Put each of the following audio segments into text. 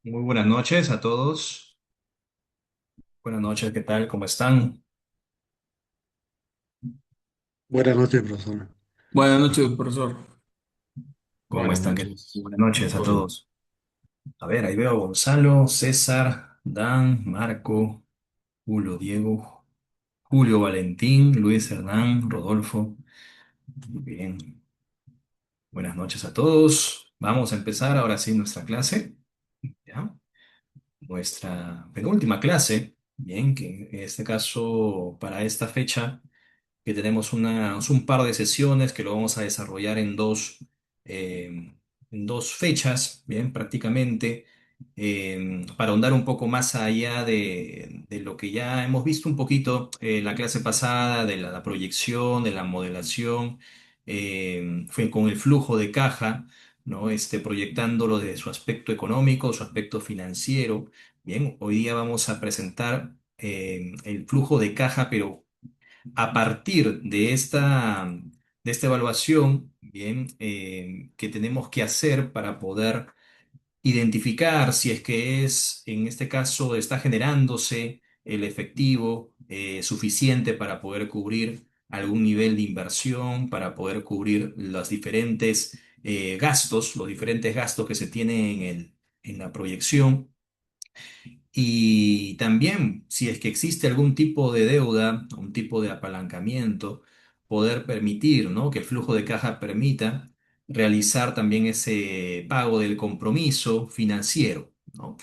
Muy buenas noches a todos. Buenas noches, ¿qué tal? ¿Cómo están? Buenas noches, profesor. Buenas noches, profesor. ¿Cómo Buenas están? noches. Buenas noches a todos. A ver, ahí veo a Gonzalo, César, Dan, Marco, Julio, Diego, Julio, Valentín, Luis, Hernán, Rodolfo. Muy bien. Buenas noches a todos. Vamos a empezar ahora sí nuestra clase, ¿ya? Nuestra penúltima clase, bien, que en este caso para esta fecha que tenemos un par de sesiones que lo vamos a desarrollar en dos fechas, bien, prácticamente, para ahondar un poco más allá de lo que ya hemos visto un poquito en la clase pasada, de la proyección, de la modelación, fue con el flujo de caja, ¿no? Proyectándolo desde su aspecto económico, su aspecto financiero. Bien, hoy día vamos a presentar el flujo de caja, pero a partir de esta evaluación, bien, que tenemos que hacer para poder identificar si es que es, en este caso, está generándose el efectivo suficiente para poder cubrir algún nivel de inversión, para poder cubrir los diferentes gastos, los diferentes gastos que se tienen en la proyección. Y también, si es que existe algún tipo de deuda, un tipo de apalancamiento, poder permitir, ¿no? Que el flujo de caja permita realizar también ese pago del compromiso financiero, ¿no?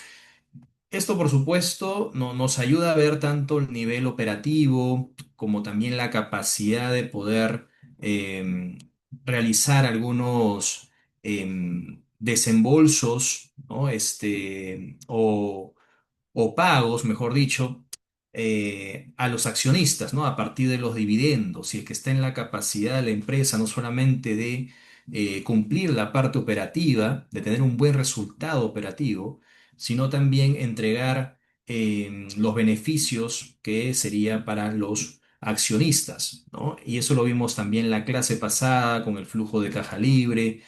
Esto, por supuesto, nos ayuda a ver tanto el nivel operativo como también la capacidad de poder em, realizar algunos desembolsos, ¿no? O pagos, mejor dicho, a los accionistas, ¿no? A partir de los dividendos, si es que está en la capacidad de la empresa no solamente de cumplir la parte operativa, de tener un buen resultado operativo, sino también entregar los beneficios que sería para los accionistas, ¿no? Y eso lo vimos también en la clase pasada con el flujo de caja libre,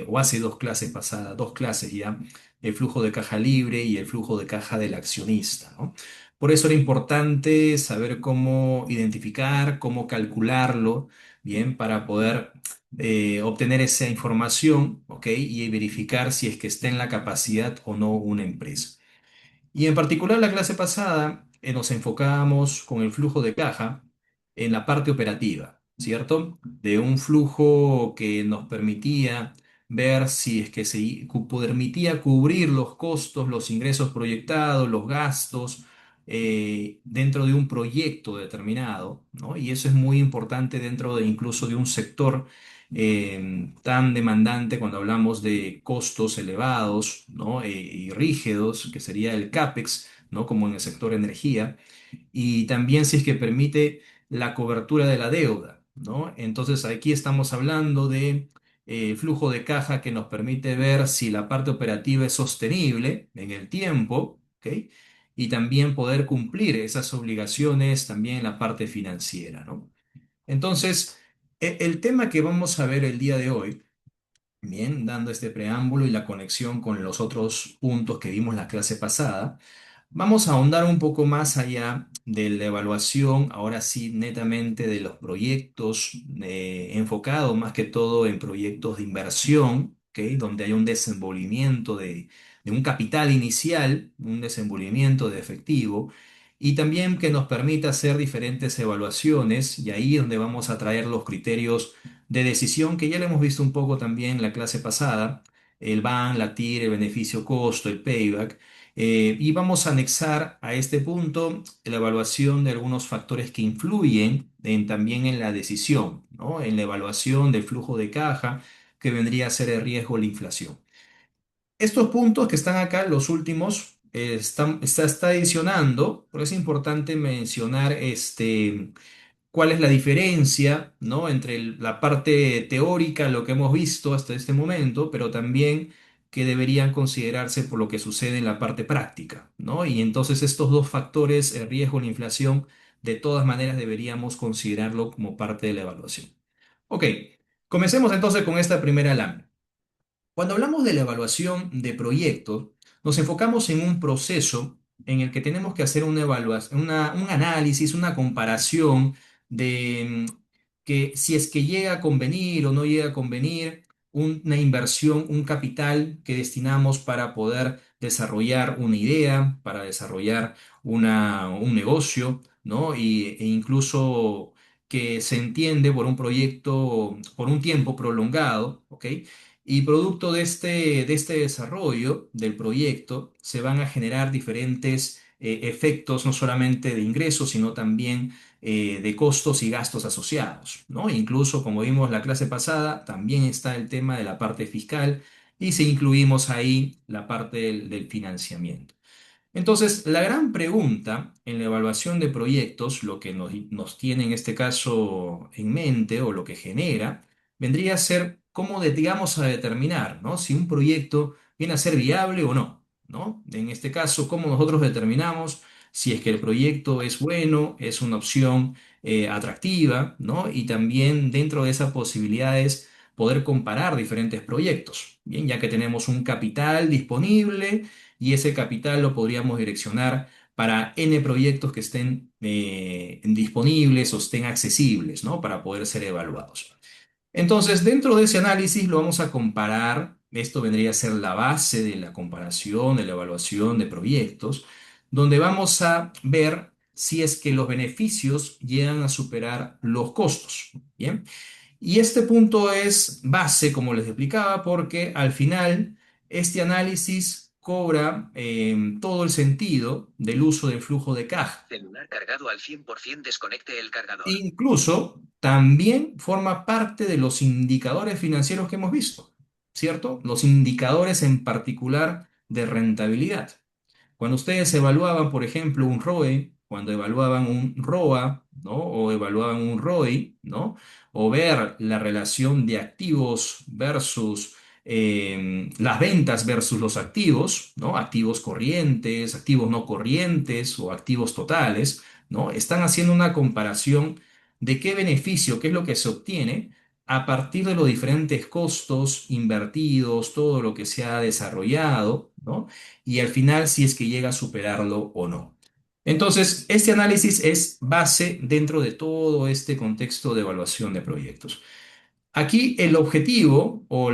o hace dos clases pasadas, dos clases ya, el flujo de caja libre y el flujo de caja del accionista, ¿no? Por eso era importante saber cómo identificar, cómo calcularlo, bien, para poder obtener esa información, ¿ok? Y verificar si es que está en la capacidad o no una empresa. Y en particular la clase pasada nos enfocábamos con el flujo de caja en la parte operativa, ¿cierto? De un flujo que nos permitía ver si es que permitía cubrir los costos, los ingresos proyectados, los gastos dentro de un proyecto determinado, ¿no? Y eso es muy importante dentro de incluso de un sector tan demandante cuando hablamos de costos elevados, ¿no? Y rígidos, que sería el CAPEX, ¿no? Como en el sector energía, y también si es que permite la cobertura de la deuda, ¿no? Entonces aquí estamos hablando de flujo de caja que nos permite ver si la parte operativa es sostenible en el tiempo, ¿ok? Y también poder cumplir esas obligaciones también en la parte financiera, ¿no? Entonces, el tema que vamos a ver el día de hoy, bien, dando este preámbulo y la conexión con los otros puntos que vimos la clase pasada, vamos a ahondar un poco más allá de la evaluación, ahora sí, netamente de los proyectos, enfocado más que todo en proyectos de inversión, ¿ok? Donde hay un desenvolvimiento de un capital inicial, un desenvolvimiento de efectivo, y también que nos permita hacer diferentes evaluaciones, y ahí es donde vamos a traer los criterios de decisión que ya lo hemos visto un poco también en la clase pasada, el BAN, la TIR, el beneficio-costo, el payback. Y vamos a anexar a este punto la evaluación de algunos factores que influyen también en la decisión, ¿no? En la evaluación del flujo de caja, que vendría a ser el riesgo de la inflación. Estos puntos que están acá, los últimos, está adicionando, pero es importante mencionar cuál es la diferencia, ¿no? Entre la parte teórica, lo que hemos visto hasta este momento, pero también que deberían considerarse por lo que sucede en la parte práctica, ¿no? Y entonces estos dos factores, el riesgo y la inflación, de todas maneras deberíamos considerarlo como parte de la evaluación. Ok, comencemos entonces con esta primera lámina. Cuando hablamos de la evaluación de proyectos, nos enfocamos en un proceso en el que tenemos que hacer una evaluación, un análisis, una comparación de que si es que llega a convenir o no llega a convenir una inversión, un capital que destinamos para poder desarrollar una idea, para desarrollar un negocio, ¿no? E incluso que se entiende por un proyecto, por un tiempo prolongado, ¿ok? Y producto de este desarrollo del proyecto se van a generar diferentes efectos, no solamente de ingresos, sino también de costos y gastos asociados, ¿no? Incluso, como vimos la clase pasada, también está el tema de la parte fiscal y si incluimos ahí la parte del financiamiento. Entonces, la gran pregunta en la evaluación de proyectos, lo que nos tiene en este caso en mente o lo que genera, vendría a ser cómo digamos a determinar, ¿no? Si un proyecto viene a ser viable o no, ¿no? En este caso, cómo nosotros determinamos si es que el proyecto es bueno, es una opción atractiva, ¿no? Y también dentro de esas posibilidades poder comparar diferentes proyectos, bien, ya que tenemos un capital disponible y ese capital lo podríamos direccionar para N proyectos que estén disponibles o estén accesibles, ¿no? Para poder ser evaluados. Entonces, dentro de ese análisis lo vamos a comparar. Esto vendría a ser la base de la comparación, de la evaluación de proyectos, donde vamos a ver si es que los beneficios llegan a superar los costos. Bien. Y este punto es base, como les explicaba, porque al final este análisis cobra todo el sentido del uso del flujo de caja. Celular cargado al 100%, desconecte el cargador. Incluso también forma parte de los indicadores financieros que hemos visto, ¿cierto? Los indicadores en particular de rentabilidad. Cuando ustedes evaluaban, por ejemplo, un ROE, cuando evaluaban un ROA, ¿no? O evaluaban un ROI, ¿no? O ver la relación de activos versus las ventas versus los activos, ¿no? Activos corrientes, activos no corrientes o activos totales, ¿no? Están haciendo una comparación de qué beneficio, qué es lo que se obtiene a partir de los diferentes costos invertidos, todo lo que se ha desarrollado, ¿no? Y al final si es que llega a superarlo o no. Entonces, este análisis es base dentro de todo este contexto de evaluación de proyectos. Aquí el objetivo o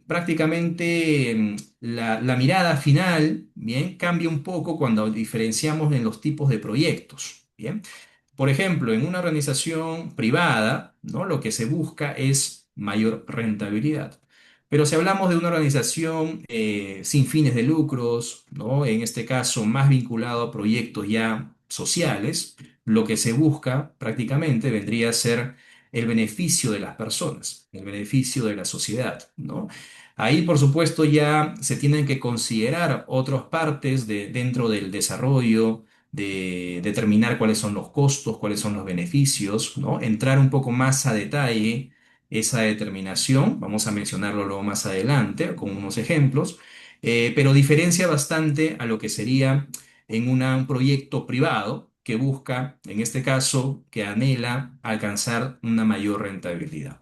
prácticamente la mirada final, bien, cambia un poco cuando diferenciamos en los tipos de proyectos, bien. Por ejemplo, en una organización privada, ¿no? Lo que se busca es mayor rentabilidad. Pero si hablamos de una organización sin fines de lucros, ¿no? En este caso más vinculado a proyectos ya sociales, lo que se busca prácticamente vendría a ser el beneficio de las personas, el beneficio de la sociedad, ¿no? Ahí, por supuesto, ya se tienen que considerar otras partes dentro del desarrollo de determinar cuáles son los costos, cuáles son los beneficios, ¿no? Entrar un poco más a detalle esa determinación, vamos a mencionarlo luego más adelante con unos ejemplos, pero diferencia bastante a lo que sería en un proyecto privado que busca, en este caso, que anhela alcanzar una mayor rentabilidad.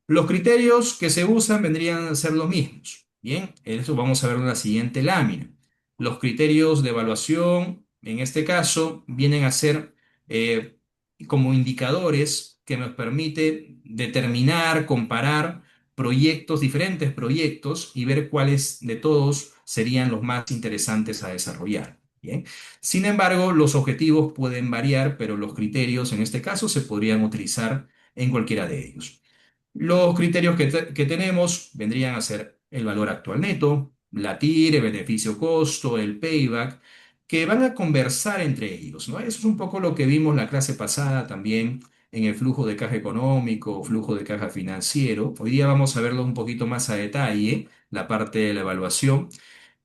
Los criterios que se usan vendrían a ser los mismos. Bien, eso vamos a ver en la siguiente lámina. Los criterios de evaluación, en este caso, vienen a ser eh, como indicadores que nos permite determinar, comparar proyectos, diferentes proyectos y ver cuáles de todos serían los más interesantes a desarrollar. Bien. Sin embargo, los objetivos pueden variar, pero los criterios en este caso se podrían utilizar en cualquiera de ellos. Los criterios que tenemos vendrían a ser el valor actual neto, la TIR, el beneficio-costo, el payback, que van a conversar entre ellos, ¿no? Eso es un poco lo que vimos la clase pasada también en el flujo de caja económico o flujo de caja financiero. Hoy día vamos a verlo un poquito más a detalle, la parte de la evaluación,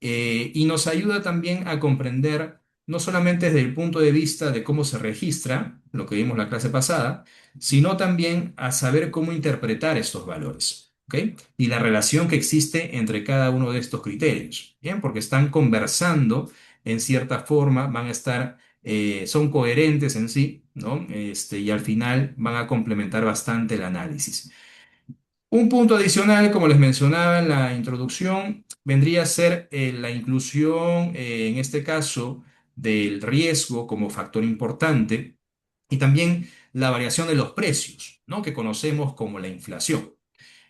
y nos ayuda también a comprender, no solamente desde el punto de vista de cómo se registra, lo que vimos la clase pasada, sino también a saber cómo interpretar estos valores, ¿ok? Y la relación que existe entre cada uno de estos criterios, ¿bien? Porque están conversando en cierta forma, van a estar, son coherentes en sí, ¿no? Y al final van a complementar bastante el análisis. Un punto adicional, como les mencionaba en la introducción, vendría a ser la inclusión, en este caso, del riesgo como factor importante y también la variación de los precios, ¿no? Que conocemos como la inflación.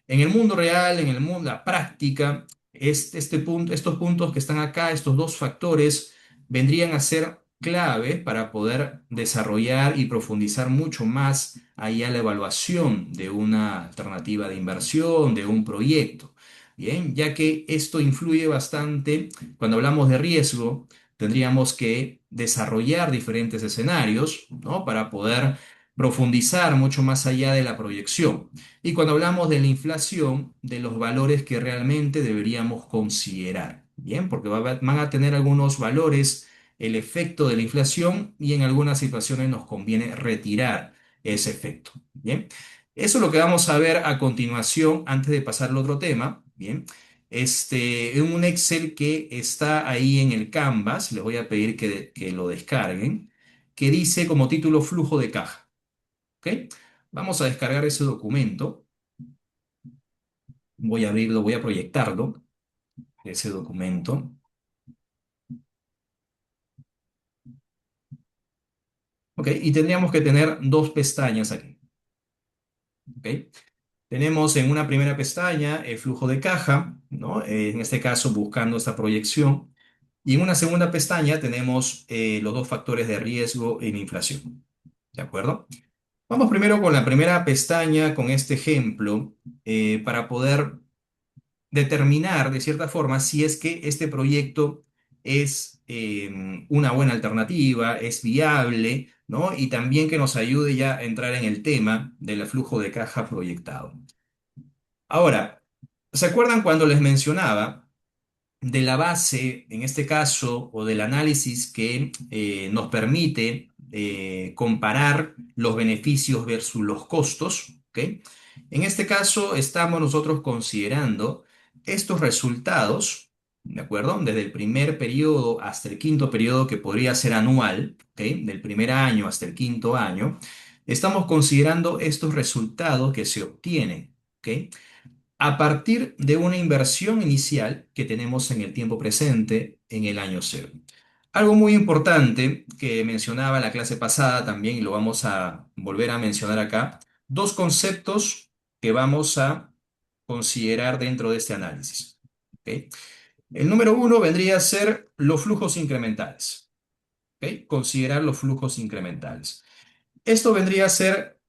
En el mundo real, en el mundo, la práctica, este punto, estos puntos que están acá, estos dos factores, vendrían a ser clave para poder desarrollar y profundizar mucho más allá la evaluación de una alternativa de inversión, de un proyecto. Bien, ya que esto influye bastante cuando hablamos de riesgo, tendríamos que desarrollar diferentes escenarios, ¿no? Para poder profundizar mucho más allá de la proyección. Y cuando hablamos de la inflación, de los valores que realmente deberíamos considerar, ¿bien? Porque van a tener algunos valores el efecto de la inflación y en algunas situaciones nos conviene retirar ese efecto, ¿bien? Eso es lo que vamos a ver a continuación antes de pasar al otro tema, ¿bien? En un Excel que está ahí en el Canvas, les voy a pedir que lo descarguen, que dice como título flujo de caja, ¿ok? Vamos a descargar ese documento. Voy a abrirlo, voy a proyectarlo, ese documento. ¿Ok? Y tendríamos que tener dos pestañas aquí. ¿Ok? Tenemos en una primera pestaña el flujo de caja, ¿no? En este caso buscando esta proyección. Y en una segunda pestaña tenemos los dos factores de riesgo en inflación. ¿De acuerdo? Vamos primero con la primera pestaña, con este ejemplo, para poder determinar de cierta forma si es que este proyecto es una buena alternativa, es viable, ¿no? Y también que nos ayude ya a entrar en el tema del flujo de caja proyectado. Ahora, ¿se acuerdan cuando les mencionaba de la base, en este caso, o del análisis que nos permite comparar los beneficios versus los costos? ¿Ok? En este caso, estamos nosotros considerando estos resultados, ¿de acuerdo? Desde el primer periodo hasta el quinto periodo, que podría ser anual, ¿ok? Del primer año hasta el quinto año, estamos considerando estos resultados que se obtienen, ¿ok? A partir de una inversión inicial que tenemos en el tiempo presente, en el año cero. Algo muy importante que mencionaba en la clase pasada también, y lo vamos a volver a mencionar acá, dos conceptos que vamos a considerar dentro de este análisis. ¿Ok? El número uno vendría a ser los flujos incrementales. ¿Ok? Considerar los flujos incrementales. Esto vendría a ser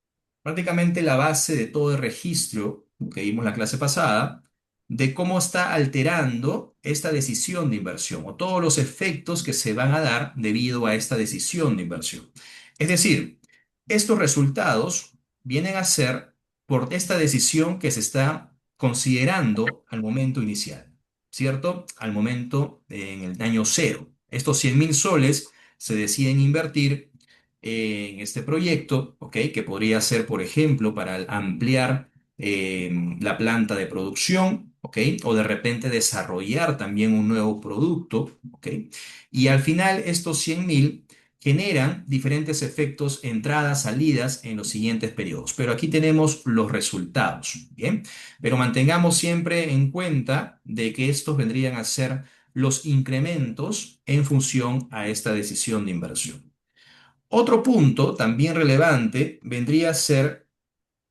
prácticamente la base de todo el registro que vimos la clase pasada, de cómo está alterando esta decisión de inversión o todos los efectos que se van a dar debido a esta decisión de inversión. Es decir, estos resultados vienen a ser por esta decisión que se está considerando al momento inicial, ¿cierto? Al momento en el año cero. Estos 100.000 soles se deciden invertir en este proyecto, ¿ok? Que podría ser, por ejemplo, para ampliar la planta de producción, ¿ok? O de repente desarrollar también un nuevo producto, ¿ok? Y al final estos 100.000 generan diferentes efectos, entradas, salidas en los siguientes periodos. Pero aquí tenemos los resultados, ¿bien? Pero mantengamos siempre en cuenta de que estos vendrían a ser los incrementos en función a esta decisión de inversión. Otro punto también relevante vendría a ser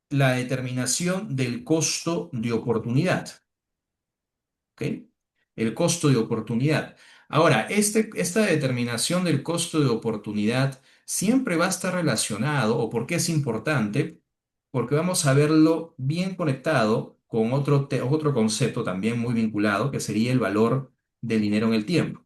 la determinación del costo de oportunidad. ¿Ok? El costo de oportunidad. Ahora, esta determinación del costo de oportunidad siempre va a estar relacionado, o por qué es importante, porque vamos a verlo bien conectado con otro concepto también muy vinculado, que sería el valor del dinero en el tiempo.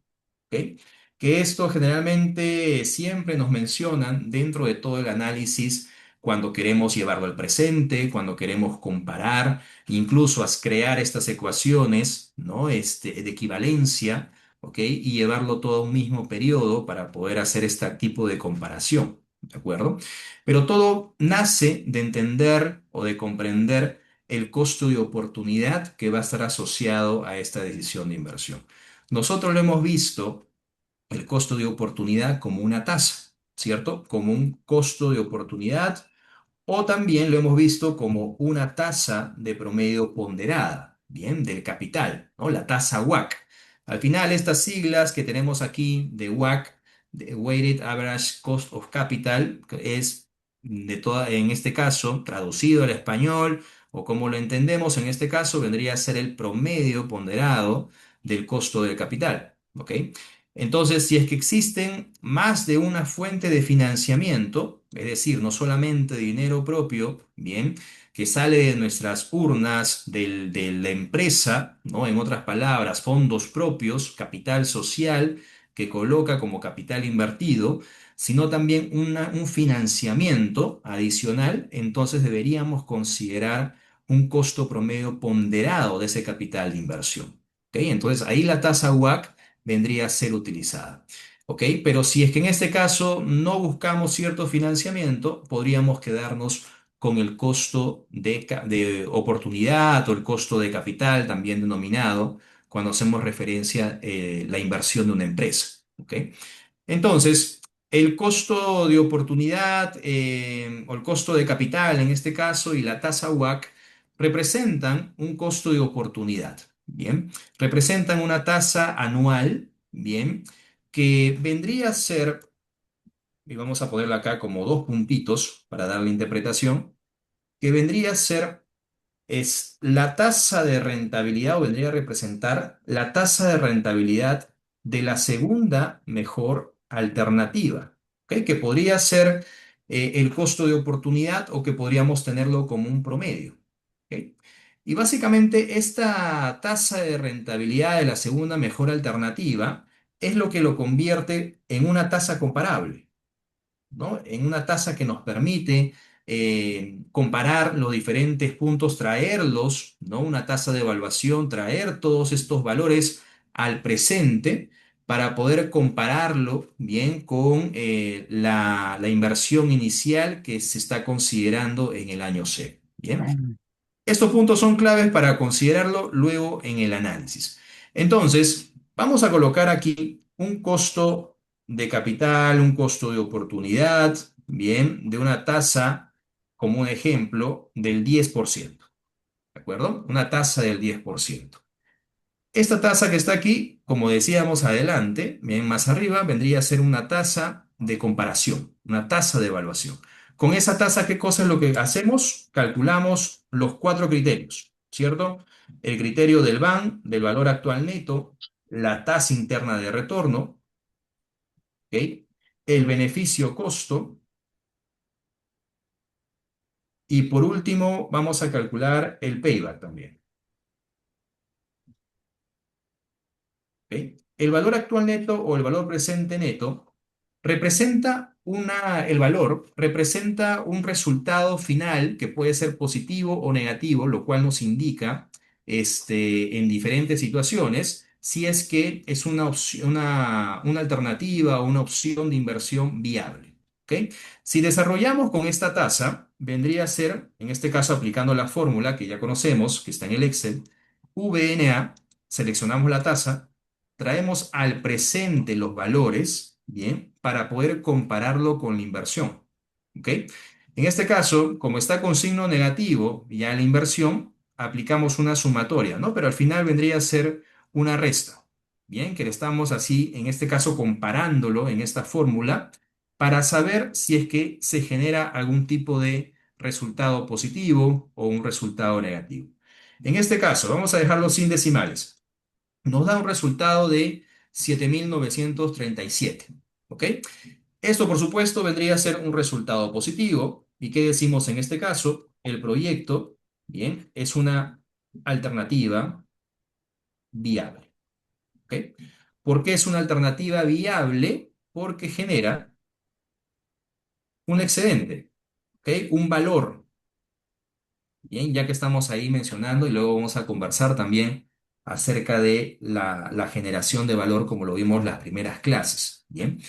¿Ok? Que esto generalmente siempre nos mencionan dentro de todo el análisis cuando queremos llevarlo al presente, cuando queremos comparar, incluso a crear estas ecuaciones, ¿no? De equivalencia, ¿ok? Y llevarlo todo a un mismo periodo para poder hacer este tipo de comparación, ¿de acuerdo? Pero todo nace de entender o de comprender el costo de oportunidad que va a estar asociado a esta decisión de inversión. Nosotros lo hemos visto el costo de oportunidad como una tasa, ¿cierto? Como un costo de oportunidad o también lo hemos visto como una tasa de promedio ponderada, bien, del capital, ¿no? La tasa WACC. Al final, estas siglas que tenemos aquí de WACC, de Weighted Average Cost of Capital, que es en este caso, traducido al español, o como lo entendemos en este caso, vendría a ser el promedio ponderado del costo del capital, ¿ok? Entonces, si es que existen más de una fuente de financiamiento, es decir, no solamente dinero propio, bien, que sale de nuestras urnas de la empresa, ¿no? En otras palabras, fondos propios, capital social, que coloca como capital invertido, sino también un financiamiento adicional, entonces deberíamos considerar un costo promedio ponderado de ese capital de inversión. ¿Ok? Entonces, ahí la tasa WACC vendría a ser utilizada. ¿Ok? Pero si es que en este caso no buscamos cierto financiamiento, podríamos quedarnos con el costo de oportunidad o el costo de capital, también denominado, cuando hacemos referencia la inversión de una empresa. ¿Ok? Entonces, el costo de oportunidad o el costo de capital en este caso y la tasa WACC representan un costo de oportunidad, ¿bien? Representan una tasa anual, ¿bien? Que vendría a ser, y vamos a ponerla acá como dos puntitos para darle interpretación, que vendría a ser es la tasa de rentabilidad o vendría a representar la tasa de rentabilidad de la segunda mejor alternativa, ¿ok? Que podría ser el costo de oportunidad o que podríamos tenerlo como un promedio, ¿ok? Y básicamente esta tasa de rentabilidad de la segunda mejor alternativa es lo que lo convierte en una tasa comparable, ¿no? En una tasa que nos permite comparar los diferentes puntos, traerlos, ¿no? Una tasa de evaluación, traer todos estos valores al presente para poder compararlo bien con la inversión inicial que se está considerando en el año C. Bien. Estos puntos son claves para considerarlo luego en el análisis. Entonces, vamos a colocar aquí un costo de capital, un costo de oportunidad, bien, de una tasa, como un ejemplo, del 10%, ¿de acuerdo? Una tasa del 10%. Esta tasa que está aquí, como decíamos adelante, bien más arriba, vendría a ser una tasa de comparación, una tasa de evaluación. Con esa tasa, ¿qué cosa es lo que hacemos? Calculamos los cuatro criterios, ¿cierto? El criterio del BAN, del valor actual neto, la tasa interna de retorno, ¿ok? El beneficio costo y por último vamos a calcular el payback también. ¿Ok? El valor actual neto o el valor presente neto el valor representa un resultado final que puede ser positivo o negativo, lo cual nos indica en diferentes situaciones si es que es una opción, una alternativa o una opción de inversión viable. ¿Ok? Si desarrollamos con esta tasa, vendría a ser, en este caso aplicando la fórmula que ya conocemos, que está en el Excel, VNA, seleccionamos la tasa, traemos al presente los valores, ¿bien? Para poder compararlo con la inversión, ¿ok? En este caso, como está con signo negativo ya la inversión, aplicamos una sumatoria, ¿no? Pero al final vendría a ser una resta, ¿bien? Que le estamos así, en este caso, comparándolo en esta fórmula para saber si es que se genera algún tipo de resultado positivo o un resultado negativo. En este caso, vamos a dejarlo sin decimales, nos da un resultado de 7.937. ¿Ok? Esto, por supuesto, vendría a ser un resultado positivo. ¿Y qué decimos en este caso? El proyecto, bien, es una alternativa viable. ¿Ok? ¿Por qué es una alternativa viable? Porque genera un excedente, ¿ok? Un valor. Bien, ya que estamos ahí mencionando y luego vamos a conversar también acerca de la generación de valor como lo vimos en las primeras clases. Bien,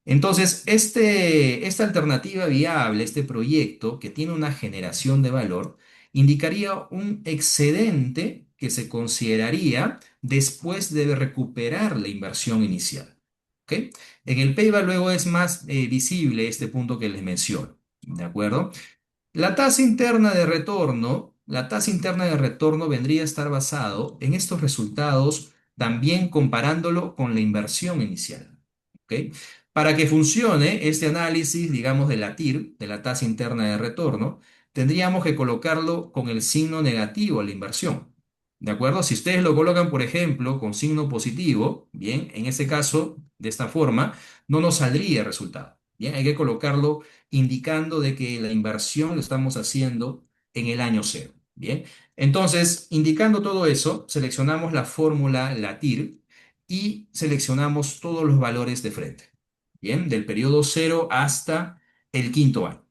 entonces esta alternativa viable, este proyecto que tiene una generación de valor, indicaría un excedente que se consideraría después de recuperar la inversión inicial. ¿Ok? En el payback luego es más visible este punto que les menciono. ¿De acuerdo? La tasa interna de retorno vendría a estar basado en estos resultados, también comparándolo con la inversión inicial. ¿Ok? Para que funcione este análisis, digamos, de la TIR, de la tasa interna de retorno, tendríamos que colocarlo con el signo negativo a la inversión. ¿De acuerdo? Si ustedes lo colocan, por ejemplo, con signo positivo, bien, en este caso, de esta forma, no nos saldría el resultado. Bien, hay que colocarlo indicando de que la inversión lo estamos haciendo en el año cero. Bien, entonces, indicando todo eso, seleccionamos la fórmula, la TIR, y seleccionamos todos los valores de frente. Bien, del periodo cero hasta el quinto año.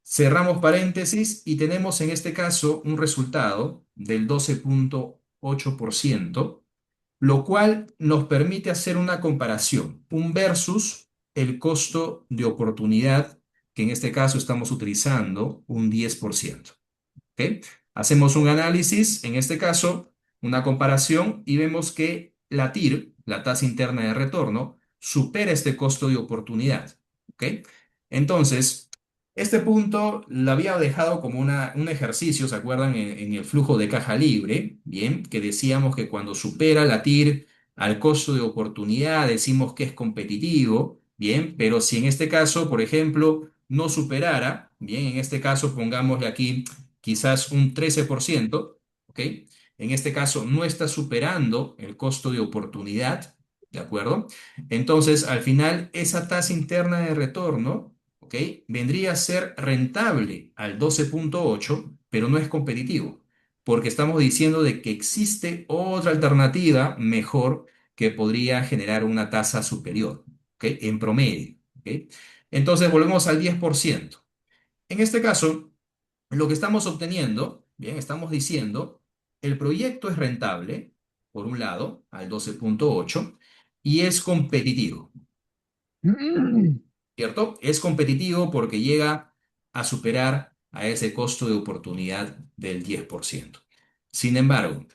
Cerramos paréntesis y tenemos en este caso un resultado del 12,8%, lo cual nos permite hacer una comparación, un versus el costo de oportunidad, que en este caso estamos utilizando un 10%. ¿Ok? Hacemos un análisis, en este caso, una comparación, y vemos que la TIR, la tasa interna de retorno, supera este costo de oportunidad. ¿Ok? Entonces, este punto lo había dejado como un ejercicio, ¿se acuerdan? En el flujo de caja libre, ¿bien? Que decíamos que cuando supera la TIR al costo de oportunidad, decimos que es competitivo, ¿bien? Pero si en este caso, por ejemplo, no superara, bien, en este caso pongámosle aquí quizás un 13%, ¿ok? En este caso no está superando el costo de oportunidad, ¿de acuerdo? Entonces, al final, esa tasa interna de retorno, ¿ok? Vendría a ser rentable al 12,8, pero no es competitivo, porque estamos diciendo de que existe otra alternativa mejor que podría generar una tasa superior, ¿ok? En promedio, ¿ok? Entonces, volvemos al 10%. En este caso, lo que estamos obteniendo, bien, estamos diciendo, el proyecto es rentable, por un lado, al 12,8, y es competitivo, ¿cierto? Es competitivo porque llega a superar a ese costo de oportunidad del 10%. Sin embargo,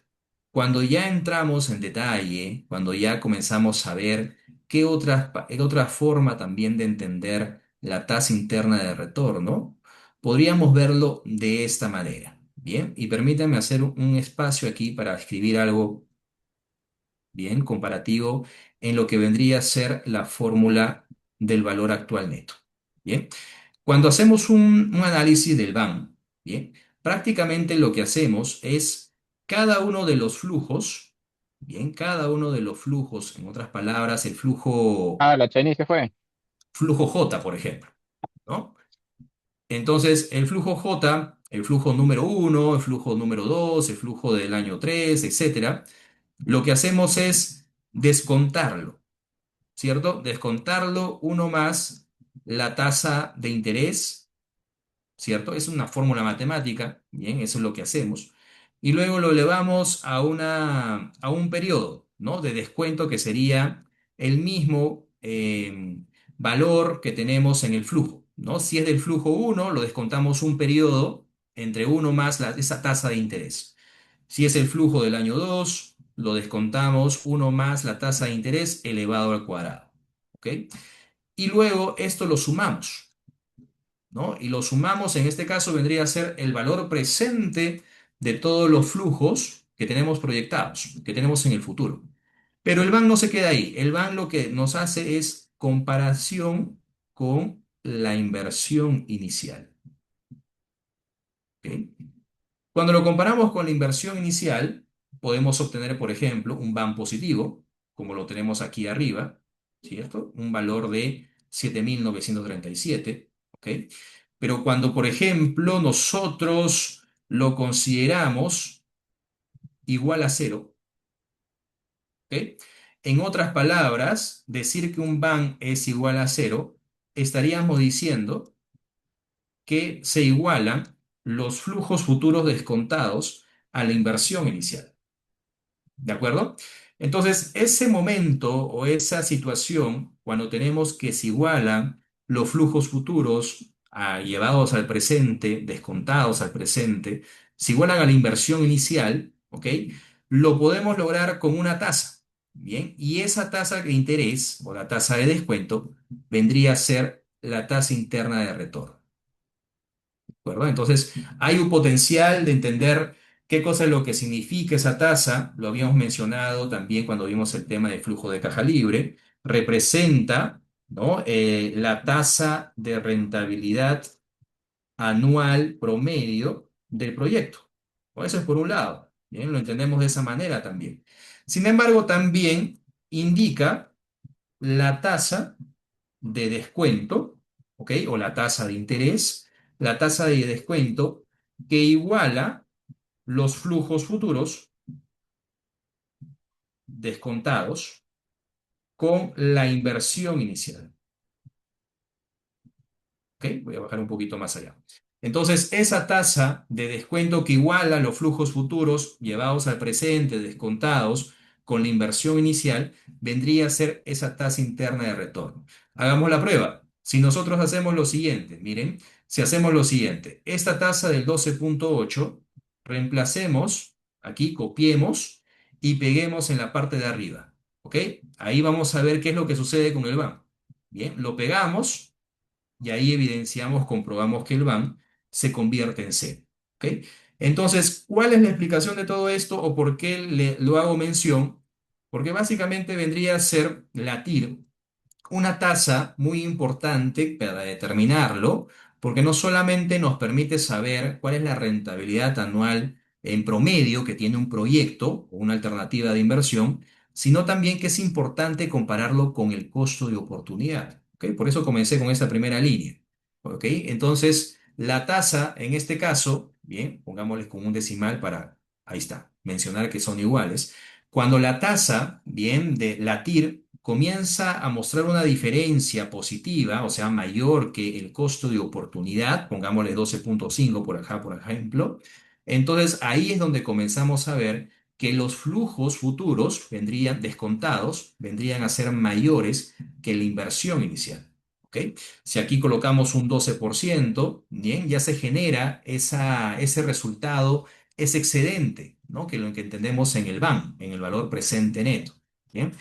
cuando ya entramos en detalle, cuando ya comenzamos a ver qué otra forma también de entender la tasa interna de retorno, podríamos verlo de esta manera. Bien, y permítanme hacer un espacio aquí para escribir algo bien comparativo en lo que vendría a ser la fórmula del valor actual neto. Bien, cuando hacemos un análisis del BAM, bien, prácticamente lo que hacemos es cada uno de los flujos, bien, cada uno de los flujos, en otras palabras, el Ah, la Chinese, ¿qué fue? flujo J, por ejemplo, ¿no? Entonces, el flujo J, el flujo número uno, el flujo número 2, el flujo del año 3, etcétera, lo que hacemos es descontarlo, ¿cierto? Descontarlo uno más la tasa de interés, ¿cierto? Es una fórmula matemática, bien, eso es lo que hacemos. Y luego lo elevamos a un periodo, ¿no? De descuento que sería el mismo valor que tenemos en el flujo, ¿no? Si es del flujo uno, lo descontamos un periodo entre uno más esa tasa de interés. Si es el flujo del año 2, lo descontamos uno más la tasa de interés elevado al cuadrado, ¿ok? Y luego esto lo sumamos, ¿no? Y lo sumamos, en este caso vendría a ser el valor presente de todos los flujos que tenemos proyectados, que tenemos en el futuro. Pero el BAN no se queda ahí. El BAN lo que nos hace es comparación con la inversión inicial. ¿Ok? Cuando lo comparamos con la inversión inicial, podemos obtener, por ejemplo, un BAN positivo, como lo tenemos aquí arriba, ¿cierto? Un valor de 7.937, ¿ok? Pero cuando, por ejemplo, nosotros lo consideramos igual a cero, ¿ok? En otras palabras, decir que un BAN es igual a cero, estaríamos diciendo que se igualan los flujos futuros descontados a la inversión inicial. ¿De acuerdo? Entonces, ese momento o esa situación, cuando tenemos que se igualan los flujos futuros llevados al presente, descontados al presente, se igualan a la inversión inicial, ¿ok? Lo podemos lograr con una tasa, ¿bien? Y esa tasa de interés o la tasa de descuento vendría a ser la tasa interna de retorno. ¿Acuerdo? Entonces, hay un potencial de entender qué cosa es lo que significa esa tasa. Lo habíamos mencionado también cuando vimos el tema de flujo de caja libre. Representa, ¿no? La tasa de rentabilidad anual promedio del proyecto. O eso es por un lado. Bien, lo entendemos de esa manera también. Sin embargo, también indica la tasa de descuento, ¿ok? O la tasa de interés, la tasa de descuento que iguala los flujos futuros descontados con la inversión inicial. ¿Ok? Voy a bajar un poquito más allá. Entonces, esa tasa de descuento que iguala los flujos futuros llevados al presente, descontados con la inversión inicial, vendría a ser esa tasa interna de retorno. Hagamos la prueba. Si nosotros hacemos lo siguiente, miren, si hacemos lo siguiente, esta tasa del 12,8, reemplacemos, aquí copiemos y peguemos en la parte de arriba. ¿Ok? Ahí vamos a ver qué es lo que sucede con el BAM. Bien, lo pegamos y ahí evidenciamos, comprobamos que el BAM se convierte en cero. ¿Ok? Entonces, ¿cuál es la explicación de todo esto o por qué lo hago mención? Porque básicamente vendría a ser la TIR una tasa muy importante para determinarlo, porque no solamente nos permite saber cuál es la rentabilidad anual en promedio que tiene un proyecto o una alternativa de inversión, sino también que es importante compararlo con el costo de oportunidad. ¿Ok? Por eso comencé con esta primera línea. ¿Ok? Entonces, la tasa en este caso, bien, pongámosle con un decimal para, ahí está, mencionar que son iguales. Cuando la tasa, bien, de la TIR comienza a mostrar una diferencia positiva, o sea, mayor que el costo de oportunidad, pongámosle 12,5 por acá, por ejemplo, entonces ahí es donde comenzamos a ver que los flujos futuros vendrían descontados, vendrían a ser mayores que la inversión inicial. ¿Ok? Si aquí colocamos un 12%, bien, ya se genera ese resultado, ese excedente, ¿no? Que lo que entendemos en el BAM, en el valor presente neto. Bien.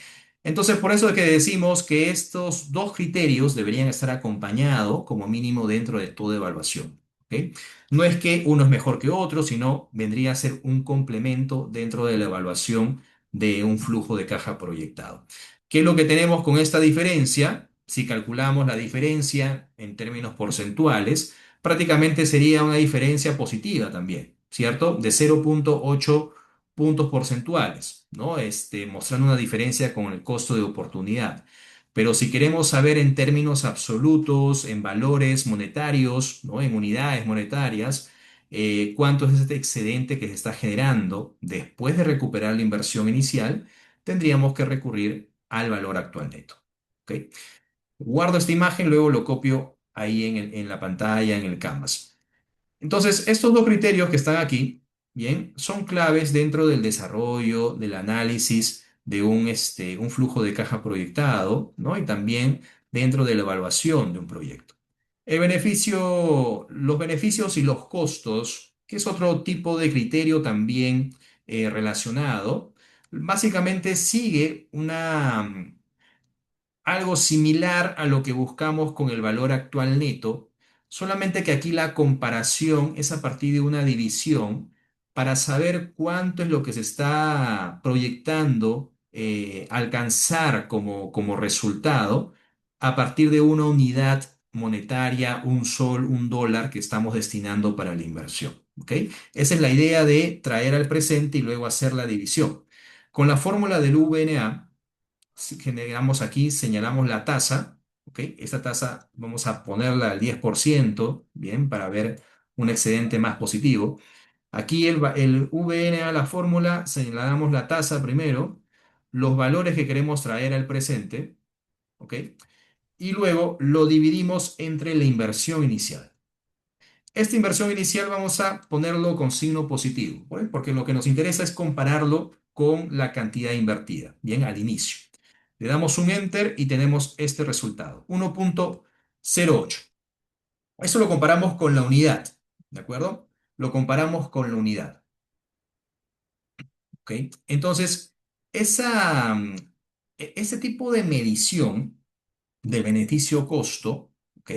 Entonces, por eso es que decimos que estos dos criterios deberían estar acompañados como mínimo dentro de toda evaluación. ¿Ok? No es que uno es mejor que otro, sino vendría a ser un complemento dentro de la evaluación de un flujo de caja proyectado. ¿Qué es lo que tenemos con esta diferencia? Si calculamos la diferencia en términos porcentuales, prácticamente sería una diferencia positiva también, ¿cierto? De 0,8 puntos porcentuales, ¿no? Mostrando una diferencia con el costo de oportunidad. Pero si queremos saber en términos absolutos, en valores monetarios, ¿no? En unidades monetarias, cuánto es este excedente que se está generando después de recuperar la inversión inicial, tendríamos que recurrir al valor actual neto. ¿Ok? Guardo esta imagen, luego lo copio ahí en la pantalla, en el Canvas. Entonces, estos dos criterios que están aquí, bien, son claves dentro del desarrollo, del análisis de un flujo de caja proyectado, ¿no? Y también dentro de la evaluación de un proyecto. Los beneficios y los costos, que es otro tipo de criterio también relacionado, básicamente sigue algo similar a lo que buscamos con el valor actual neto, solamente que aquí la comparación es a partir de una división para saber cuánto es lo que se está proyectando alcanzar como resultado a partir de una unidad monetaria, un sol, un dólar que estamos destinando para la inversión. ¿Ok? Esa es la idea de traer al presente y luego hacer la división. Con la fórmula del VNA, si generamos aquí, señalamos la tasa, ¿ok? Esta tasa vamos a ponerla al 10%, bien, para ver un excedente más positivo. Aquí el VNA, la fórmula, señalamos la tasa primero, los valores que queremos traer al presente, ¿ok? Y luego lo dividimos entre la inversión inicial. Esta inversión inicial vamos a ponerlo con signo positivo, ¿pues? Porque lo que nos interesa es compararlo con la cantidad invertida, bien, al inicio. Le damos un enter y tenemos este resultado, 1,08. Eso lo comparamos con la unidad, ¿de acuerdo? Lo comparamos con la unidad, ¿ok? Entonces, ese tipo de medición de beneficio-costo, ¿ok?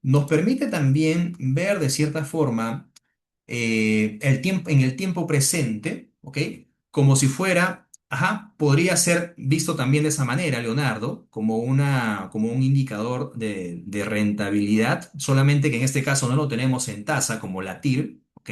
nos permite también ver de cierta forma el tiempo, en el tiempo presente, ¿ok? Como si fuera, ajá, podría ser visto también de esa manera, Leonardo, como un indicador de rentabilidad, solamente que en este caso no lo tenemos en tasa como la TIR, ¿ok?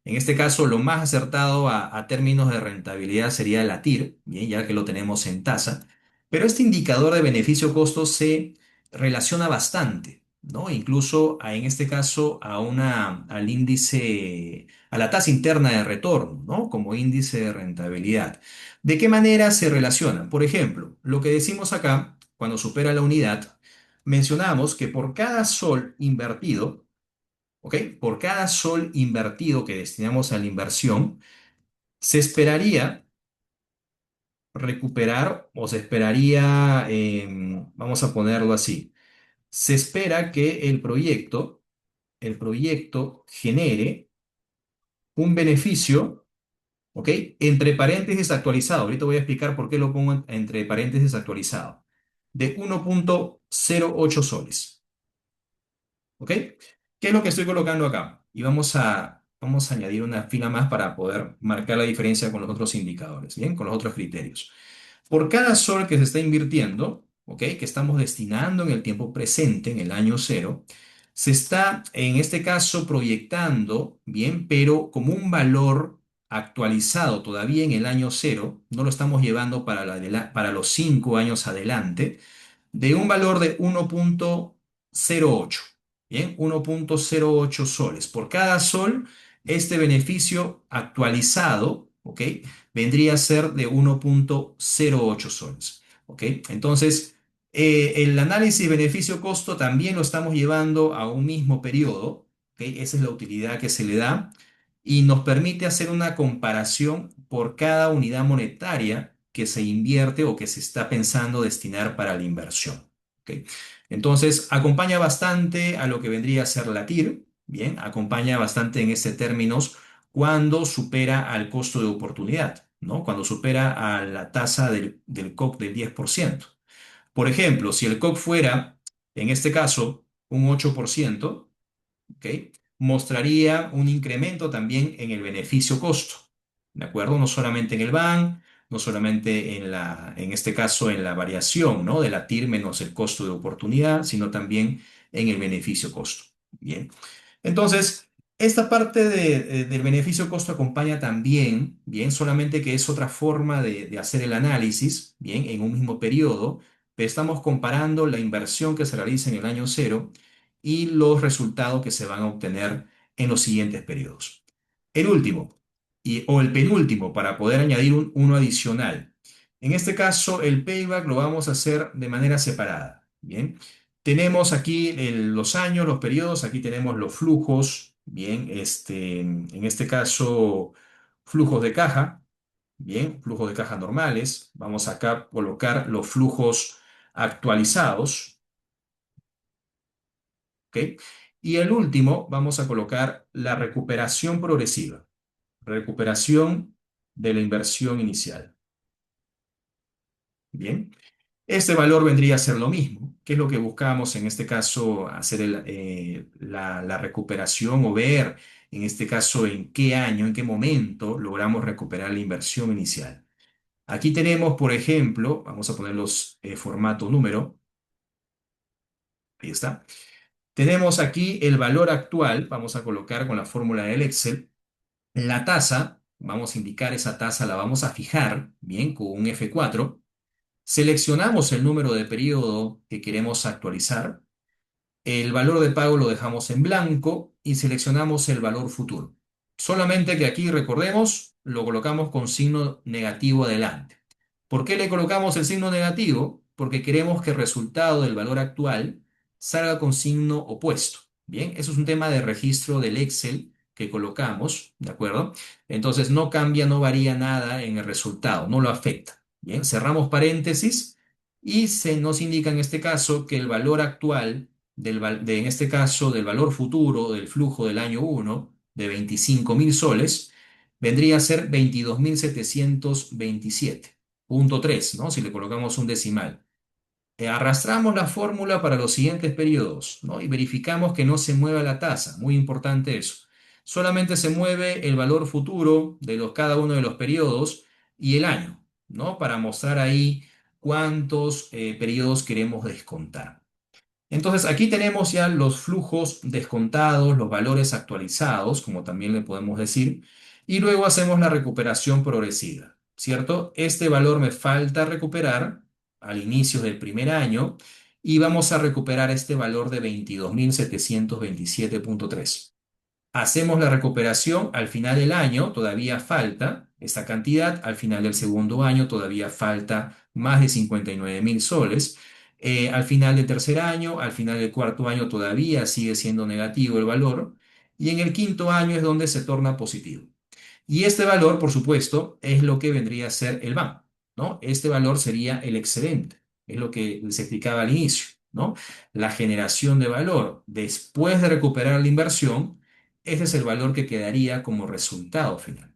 En este caso, lo más acertado a términos de rentabilidad sería la TIR, bien, ya que lo tenemos en tasa, pero este indicador de beneficio-costo se relaciona bastante. ¿No? Incluso en este caso al índice, a la tasa interna de retorno, ¿no? Como índice de rentabilidad. ¿De qué manera se relacionan? Por ejemplo, lo que decimos acá, cuando supera la unidad, mencionamos que por cada sol invertido, ¿ok? Por cada sol invertido que destinamos a la inversión, se esperaría recuperar o se esperaría, vamos a ponerlo así, se espera que el proyecto genere un beneficio, ¿ok? Entre paréntesis actualizado. Ahorita voy a explicar por qué lo pongo entre paréntesis actualizado. De 1,08 soles, ¿ok? ¿Qué es lo que estoy colocando acá? Y vamos a añadir una fila más para poder marcar la diferencia con los otros indicadores, ¿bien? Con los otros criterios. Por cada sol que se está invirtiendo, ¿ok? Que estamos destinando en el tiempo presente, en el año cero, se está, en este caso, proyectando, bien, pero como un valor actualizado todavía en el año cero, no lo estamos llevando para los 5 años adelante, de un valor de 1,08. Bien, 1,08 soles. Por cada sol, este beneficio actualizado, ¿ok? Vendría a ser de 1,08 soles. ¿Ok? Entonces, el análisis beneficio-costo también lo estamos llevando a un mismo periodo. ¿Ok? Esa es la utilidad que se le da y nos permite hacer una comparación por cada unidad monetaria que se invierte o que se está pensando destinar para la inversión. ¿Ok? Entonces, acompaña bastante a lo que vendría a ser la TIR, bien, acompaña bastante en este términos cuando supera al costo de oportunidad, ¿no? Cuando supera a la tasa del COC del 10%. Por ejemplo, si el COC fuera, en este caso, un 8%, ¿ok? Mostraría un incremento también en el beneficio-costo, ¿de acuerdo? No solamente en el BAN, no solamente en este caso, en la variación, ¿no? De la TIR menos el costo de oportunidad, sino también en el beneficio-costo. Bien. Entonces, esta parte del beneficio-costo acompaña también, bien, solamente que es otra forma de hacer el análisis, bien, en un mismo periodo, pero estamos comparando la inversión que se realiza en el año cero y los resultados que se van a obtener en los siguientes periodos. El último, o el penúltimo, para poder añadir uno adicional. En este caso, el payback lo vamos a hacer de manera separada. Bien, tenemos aquí los años, los periodos, aquí tenemos los flujos. Bien, en este caso, flujos de caja. Bien, flujos de caja normales. Vamos acá a colocar los flujos actualizados. ¿Ok? Y el último, vamos a colocar la recuperación progresiva, recuperación de la inversión inicial. Bien, este valor vendría a ser lo mismo. ¿Qué es lo que buscamos en este caso? Hacer la recuperación o ver en este caso en qué año, en qué momento logramos recuperar la inversión inicial. Aquí tenemos, por ejemplo, vamos a poner los formato número. Ahí está. Tenemos aquí el valor actual, vamos a colocar con la fórmula del Excel, la tasa, vamos a indicar esa tasa, la vamos a fijar, bien, con un F4. Seleccionamos el número de periodo que queremos actualizar. El valor de pago lo dejamos en blanco y seleccionamos el valor futuro. Solamente que aquí, recordemos, lo colocamos con signo negativo adelante. ¿Por qué le colocamos el signo negativo? Porque queremos que el resultado del valor actual salga con signo opuesto. Bien, eso es un tema de registro del Excel que colocamos, ¿de acuerdo? Entonces no cambia, no varía nada en el resultado, no lo afecta. Bien, cerramos paréntesis y se nos indica en este caso que el valor actual en este caso, del valor futuro del flujo del año uno de 25.000 soles, vendría a ser 22.727,3, ¿no? Si le colocamos un decimal. Arrastramos la fórmula para los siguientes periodos, ¿no? Y verificamos que no se mueva la tasa. Muy importante eso. Solamente se mueve el valor futuro de cada uno de los periodos y el año, ¿no? Para mostrar ahí cuántos periodos queremos descontar. Entonces, aquí tenemos ya los flujos descontados, los valores actualizados, como también le podemos decir, y luego hacemos la recuperación progresiva, ¿cierto? Este valor me falta recuperar al inicio del primer año y vamos a recuperar este valor de 22.727.3. Hacemos la recuperación al final del año, todavía falta esta cantidad, al final del segundo año todavía falta más de 59.000 soles. Al final del tercer año, al final del cuarto año todavía sigue siendo negativo el valor y en el quinto año es donde se torna positivo. Y este valor, por supuesto, es lo que vendría a ser el BAM, ¿no? Este valor sería el excedente, es lo que les explicaba al inicio, ¿no? La generación de valor después de recuperar la inversión, ese es el valor que quedaría como resultado final.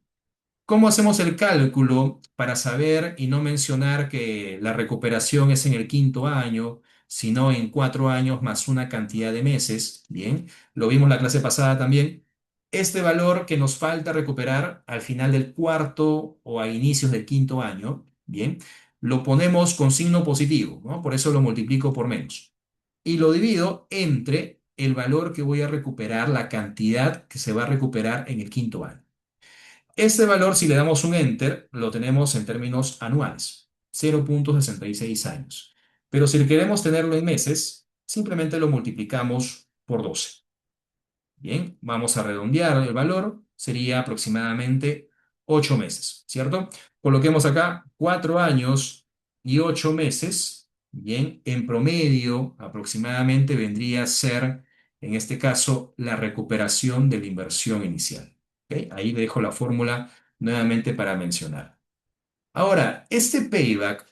¿Cómo hacemos el cálculo para saber y no mencionar que la recuperación es en el quinto año, sino en 4 años más una cantidad de meses? Bien, lo vimos la clase pasada también. Este valor que nos falta recuperar al final del cuarto o a inicios del quinto año, bien, lo ponemos con signo positivo, ¿no? Por eso lo multiplico por menos. Y lo divido entre el valor que voy a recuperar, la cantidad que se va a recuperar en el quinto año. Este valor, si le damos un enter, lo tenemos en términos anuales, 0,66 años. Pero si queremos tenerlo en meses, simplemente lo multiplicamos por 12. Bien, vamos a redondear el valor, sería aproximadamente 8 meses, ¿cierto? Coloquemos acá 4 años y 8 meses. Bien, en promedio aproximadamente vendría a ser, en este caso, la recuperación de la inversión inicial. ¿Ok? Ahí dejo la fórmula nuevamente para mencionar. Ahora, este payback,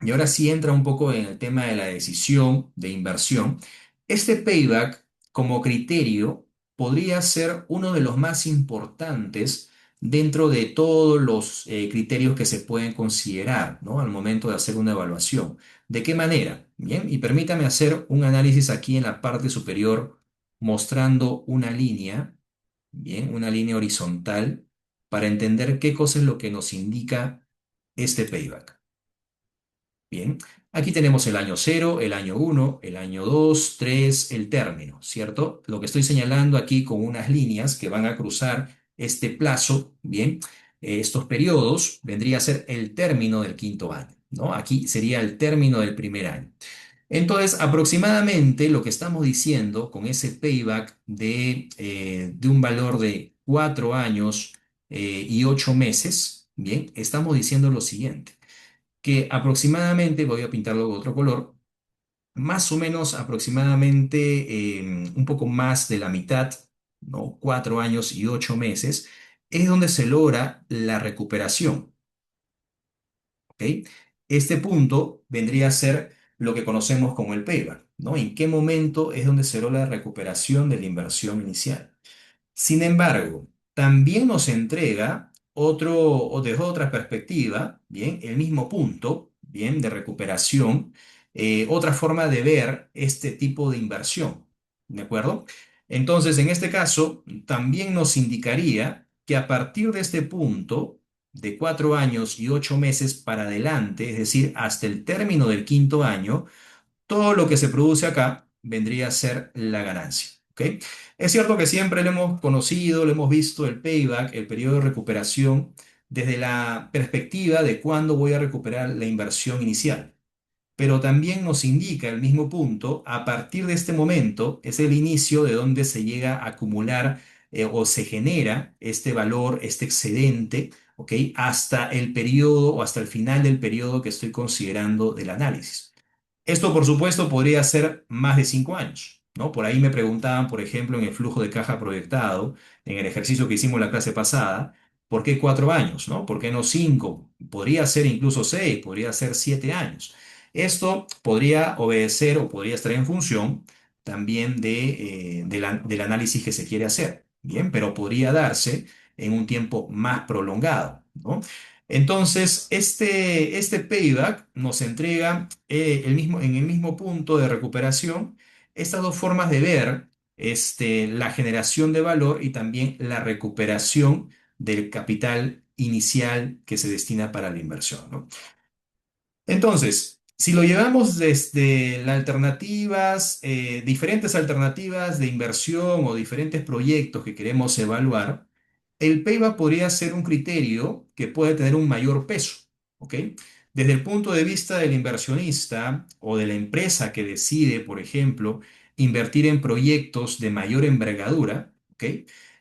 y ahora sí entra un poco en el tema de la decisión de inversión. Este payback como criterio podría ser uno de los más importantes dentro de todos los criterios que se pueden considerar, ¿no? Al momento de hacer una evaluación. ¿De qué manera? Bien, y permítame hacer un análisis aquí en la parte superior mostrando una línea, bien, una línea horizontal para entender qué cosa es lo que nos indica este payback. Bien, aquí tenemos el año cero, el año uno, el año 2, 3, el término, ¿cierto? Lo que estoy señalando aquí con unas líneas que van a cruzar este plazo, bien, estos periodos vendría a ser el término del quinto año, ¿no? Aquí sería el término del primer año. Entonces, aproximadamente lo que estamos diciendo con ese payback de un valor de 4 años y 8 meses, bien, estamos diciendo lo siguiente que aproximadamente, voy a pintarlo de otro color, más o menos aproximadamente un poco más de la mitad, ¿no? 4 años y 8 meses, es donde se logra la recuperación, ¿ok? Este punto vendría a ser lo que conocemos como el payback, ¿no? ¿En qué momento es donde se logra la recuperación de la inversión inicial? Sin embargo, también nos entrega otro, o desde otra perspectiva, bien, el mismo punto, bien, de recuperación, otra forma de ver este tipo de inversión, ¿de acuerdo? Entonces, en este caso, también nos indicaría que a partir de este punto, de 4 años y 8 meses para adelante, es decir, hasta el término del quinto año, todo lo que se produce acá vendría a ser la ganancia. ¿Ok? Es cierto que siempre lo hemos conocido, lo hemos visto el payback, el periodo de recuperación, desde la perspectiva de cuándo voy a recuperar la inversión inicial. Pero también nos indica el mismo punto, a partir de este momento es el inicio de donde se llega a acumular o se genera este valor, este excedente, ¿ok? Hasta el periodo o hasta el final del periodo que estoy considerando del análisis. Esto, por supuesto, podría ser más de 5 años, ¿no? Por ahí me preguntaban, por ejemplo, en el flujo de caja proyectado, en el ejercicio que hicimos la clase pasada, ¿por qué 4 años, ¿no? ¿Por qué no 5? Podría ser incluso 6, podría ser 7 años. Esto podría obedecer o podría estar en función también del análisis que se quiere hacer, ¿bien? Pero podría darse en un tiempo más prolongado, ¿no? Entonces, este payback nos entrega en el mismo punto de recuperación estas dos formas de ver la generación de valor y también la recuperación del capital inicial que se destina para la inversión, ¿no? Entonces, si lo llevamos desde las alternativas, diferentes alternativas de inversión o diferentes proyectos que queremos evaluar, el payback podría ser un criterio que puede tener un mayor peso, ¿ok? Desde el punto de vista del inversionista o de la empresa que decide, por ejemplo, invertir en proyectos de mayor envergadura, ¿ok?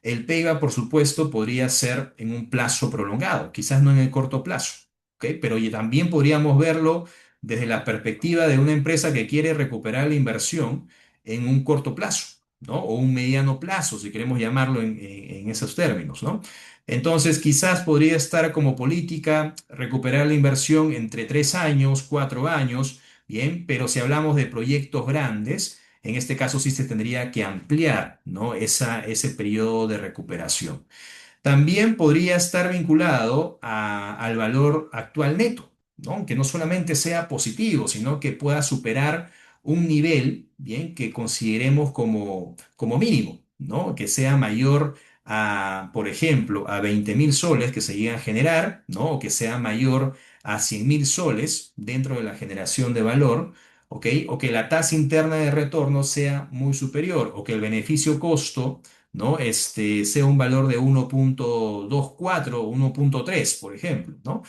El payback, por supuesto, podría ser en un plazo prolongado, quizás no en el corto plazo. ¿Ok? Pero también podríamos verlo desde la perspectiva de una empresa que quiere recuperar la inversión en un corto plazo, ¿no? O un mediano plazo, si queremos llamarlo en esos términos, ¿no? Entonces, quizás podría estar como política recuperar la inversión entre 3 años, 4 años, bien, pero si hablamos de proyectos grandes, en este caso sí se tendría que ampliar, ¿no? Ese periodo de recuperación. También podría estar vinculado al valor actual neto, ¿no? Que no solamente sea positivo, sino que pueda superar un nivel, bien, que consideremos como mínimo, ¿no? Que sea mayor a, por ejemplo, a 20.000 soles que se llegan a generar, ¿no? O que sea mayor a 100.000 soles dentro de la generación de valor, ¿ok? O que la tasa interna de retorno sea muy superior, o que el beneficio-costo, ¿no? Sea un valor de 1.24 o 1.3, por ejemplo, ¿no?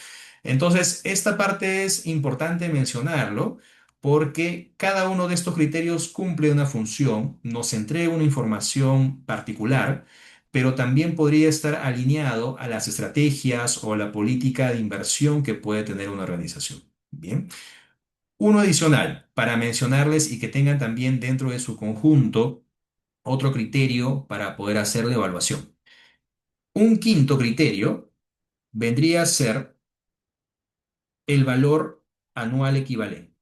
Entonces, esta parte es importante mencionarlo porque cada uno de estos criterios cumple una función, nos entrega una información particular, pero también podría estar alineado a las estrategias o a la política de inversión que puede tener una organización. Bien. Uno adicional para mencionarles y que tengan también dentro de su conjunto otro criterio para poder hacer la evaluación. Un quinto criterio vendría a ser el valor anual equivalente,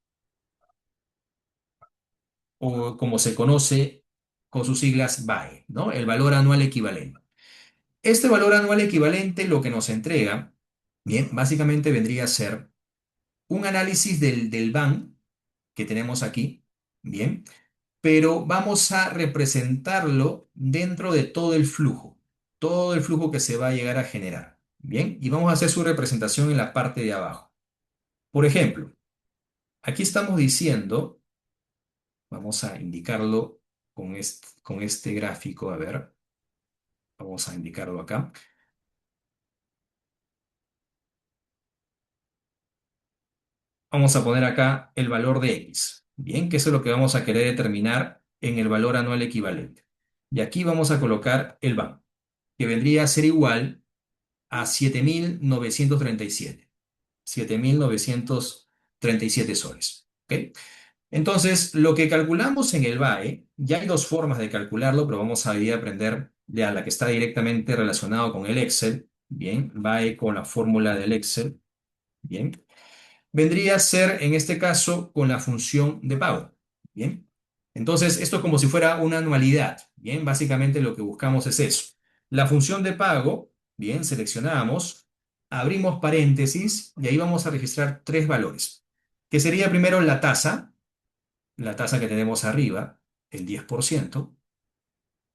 o como se conoce con sus siglas VAE, ¿no? El valor anual equivalente. Este valor anual equivalente lo que nos entrega, bien, básicamente vendría a ser un análisis del BAN que tenemos aquí, bien, pero vamos a representarlo dentro de todo el flujo que se va a llegar a generar. Bien, y vamos a hacer su representación en la parte de abajo. Por ejemplo, aquí estamos diciendo, vamos a indicarlo con este gráfico, a ver, vamos a indicarlo acá. Vamos a poner acá el valor de X. Bien, que eso es lo que vamos a querer determinar en el valor anual equivalente. Y aquí vamos a colocar el BAM, que vendría a ser igual a 7.937. 7.937 soles. ¿Ok? Entonces, lo que calculamos en el BAE, ya hay dos formas de calcularlo, pero vamos a ir a aprender ya la que está directamente relacionado con el Excel. Bien, BAE con la fórmula del Excel. Bien, vendría a ser en este caso con la función de pago. Bien, entonces esto es como si fuera una anualidad. Bien, básicamente lo que buscamos es eso. La función de pago, bien, seleccionamos, abrimos paréntesis y ahí vamos a registrar tres valores, que sería primero la tasa que tenemos arriba, el 10%,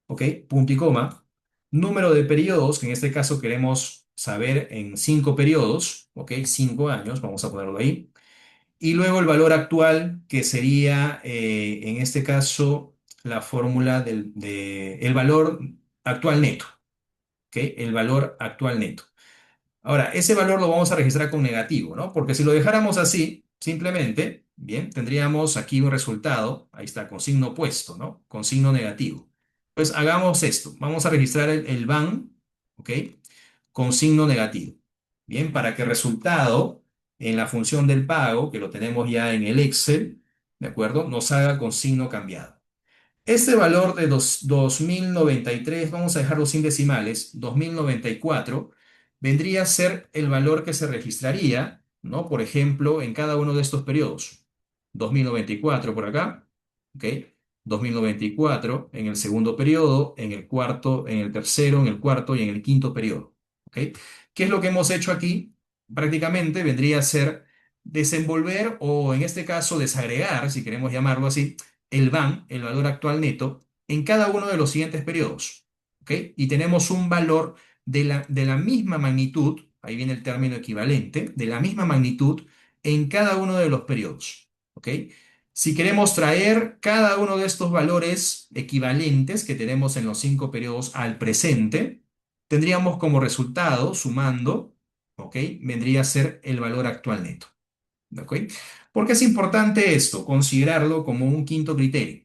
¿ok? Punto y coma. Número de periodos, que en este caso queremos saber en 5 periodos, ¿ok? 5 años, vamos a ponerlo ahí. Y luego el valor actual, que sería, en este caso, la fórmula el valor actual neto, ¿ok? El valor actual neto. Ahora, ese valor lo vamos a registrar con negativo, ¿no? Porque si lo dejáramos así, simplemente, bien, tendríamos aquí un resultado, ahí está, con signo opuesto, ¿no? Con signo negativo. Pues hagamos esto, vamos a registrar el BAN, ¿ok? Con signo negativo. Bien, para que el resultado en la función del pago, que lo tenemos ya en el Excel, ¿de acuerdo? Nos haga con signo cambiado. Este valor de 2093, vamos a dejarlo sin decimales, 2094, vendría a ser el valor que se registraría, ¿no? Por ejemplo, en cada uno de estos periodos. 2094 por acá, ¿ok? 2094 en el segundo periodo, en el cuarto, en el tercero, en el cuarto y en el quinto periodo, ¿ok? ¿Qué es lo que hemos hecho aquí? prácticamente vendría a ser desenvolver o en este caso desagregar, si queremos llamarlo así, el VAN, el valor actual neto, en cada uno de los siguientes periodos. ¿Ok? Y tenemos un valor de la misma magnitud, ahí viene el término equivalente, de la misma magnitud en cada uno de los periodos. ¿Ok? Si queremos traer cada uno de estos valores equivalentes que tenemos en los 5 periodos al presente, tendríamos como resultado, sumando, ¿ok? Vendría a ser el valor actual neto. ¿Ok? ¿Por qué es importante esto? Considerarlo como un quinto criterio.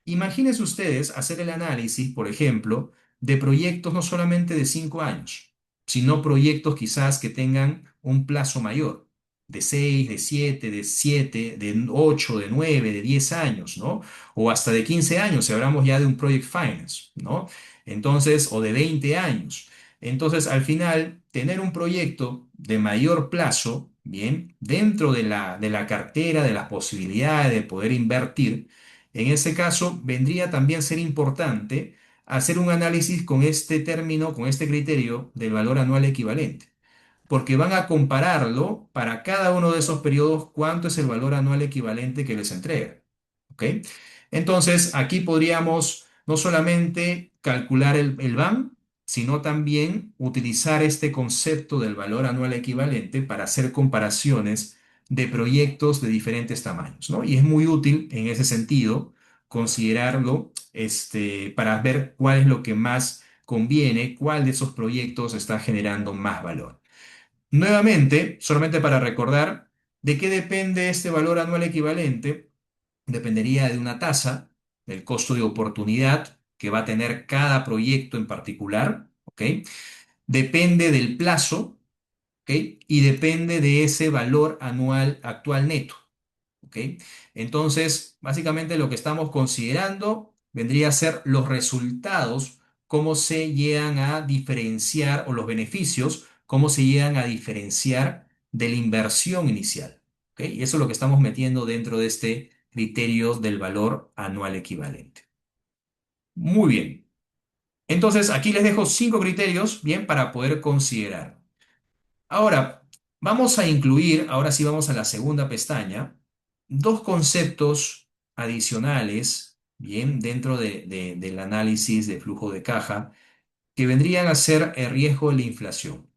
Imagínense ustedes hacer el análisis, por ejemplo, de proyectos no solamente de 5 años, sino proyectos quizás que tengan un plazo mayor, de 6, de 7, de 8, de 9, de 10 años, ¿no? O hasta de 15 años, si hablamos ya de un project finance, ¿no? Entonces, o de 20 años. Entonces, al final, tener un proyecto de mayor plazo, bien, dentro de la cartera, de las posibilidades de poder invertir, en ese caso, vendría también a ser importante hacer un análisis con este término, con este criterio del valor anual equivalente, porque van a compararlo para cada uno de esos periodos cuánto es el valor anual equivalente que les entrega. ¿Ok? Entonces, aquí podríamos no solamente calcular el VAM, sino también utilizar este concepto del valor anual equivalente para hacer comparaciones de proyectos de diferentes tamaños, ¿no? Y es muy útil en ese sentido considerarlo para ver cuál es lo que más conviene, cuál de esos proyectos está generando más valor. Nuevamente, solamente para recordar, ¿de qué depende este valor anual equivalente? Dependería de una tasa, del costo de oportunidad que va a tener cada proyecto en particular, ¿ok? Depende del plazo, ¿ok? Y depende de ese valor anual actual neto. ¿Ok? Entonces, básicamente lo que estamos considerando vendría a ser los resultados, cómo se llegan a diferenciar, o los beneficios, cómo se llegan a diferenciar de la inversión inicial. ¿Ok? Y eso es lo que estamos metiendo dentro de este criterio del valor anual equivalente. Muy bien. Entonces, aquí les dejo 5 criterios, bien, para poder considerar. Ahora, vamos a incluir, ahora sí vamos a la segunda pestaña, dos conceptos adicionales, bien, dentro del análisis de flujo de caja, que vendrían a ser el riesgo de la inflación.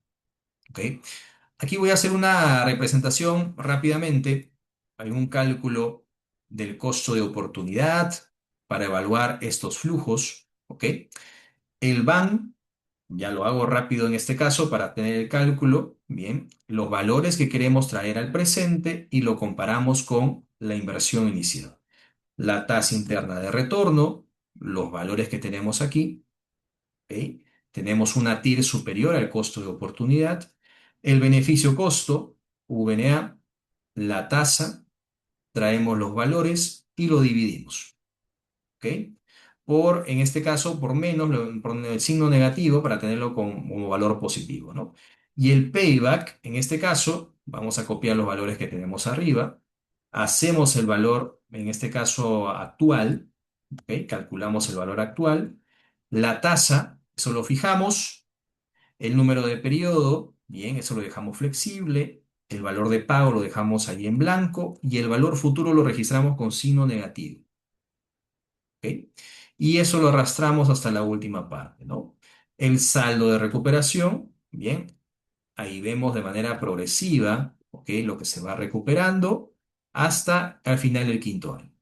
¿Ok? Aquí voy a hacer una representación rápidamente, algún cálculo del costo de oportunidad para evaluar estos flujos. ¿Ok? El BAN. Ya lo hago rápido en este caso para tener el cálculo. Bien, los valores que queremos traer al presente y lo comparamos con la inversión inicial. La tasa interna de retorno, los valores que tenemos aquí. ¿Ok? Tenemos una TIR superior al costo de oportunidad. El beneficio-costo, VNA, la tasa, traemos los valores y lo dividimos. ¿Ok? En este caso, por menos, por el signo negativo para tenerlo como valor positivo, ¿no? Y el payback, en este caso, vamos a copiar los valores que tenemos arriba, hacemos el valor, en este caso, actual, ¿ok? Calculamos el valor actual, la tasa, eso lo fijamos, el número de periodo, bien, eso lo dejamos flexible, el valor de pago lo dejamos ahí en blanco y el valor futuro lo registramos con signo negativo. ¿Ok? Y eso lo arrastramos hasta la última parte, ¿no? El saldo de recuperación, bien, ahí vemos de manera progresiva, ¿ok? Lo que se va recuperando hasta al final del quinto año.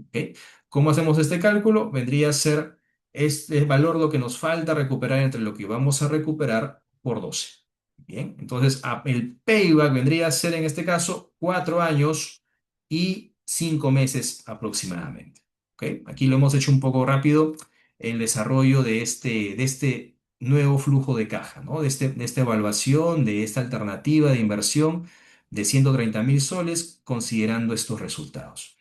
¿Ok? ¿Cómo hacemos este cálculo? Vendría a ser este valor lo que nos falta recuperar entre lo que vamos a recuperar por 12. Bien, entonces el payback vendría a ser en este caso 4 años y 5 meses aproximadamente. ¿Ok? Aquí lo hemos hecho un poco rápido el desarrollo de este nuevo flujo de caja, ¿no? De esta evaluación, de esta alternativa de inversión de 130.000 soles considerando estos resultados.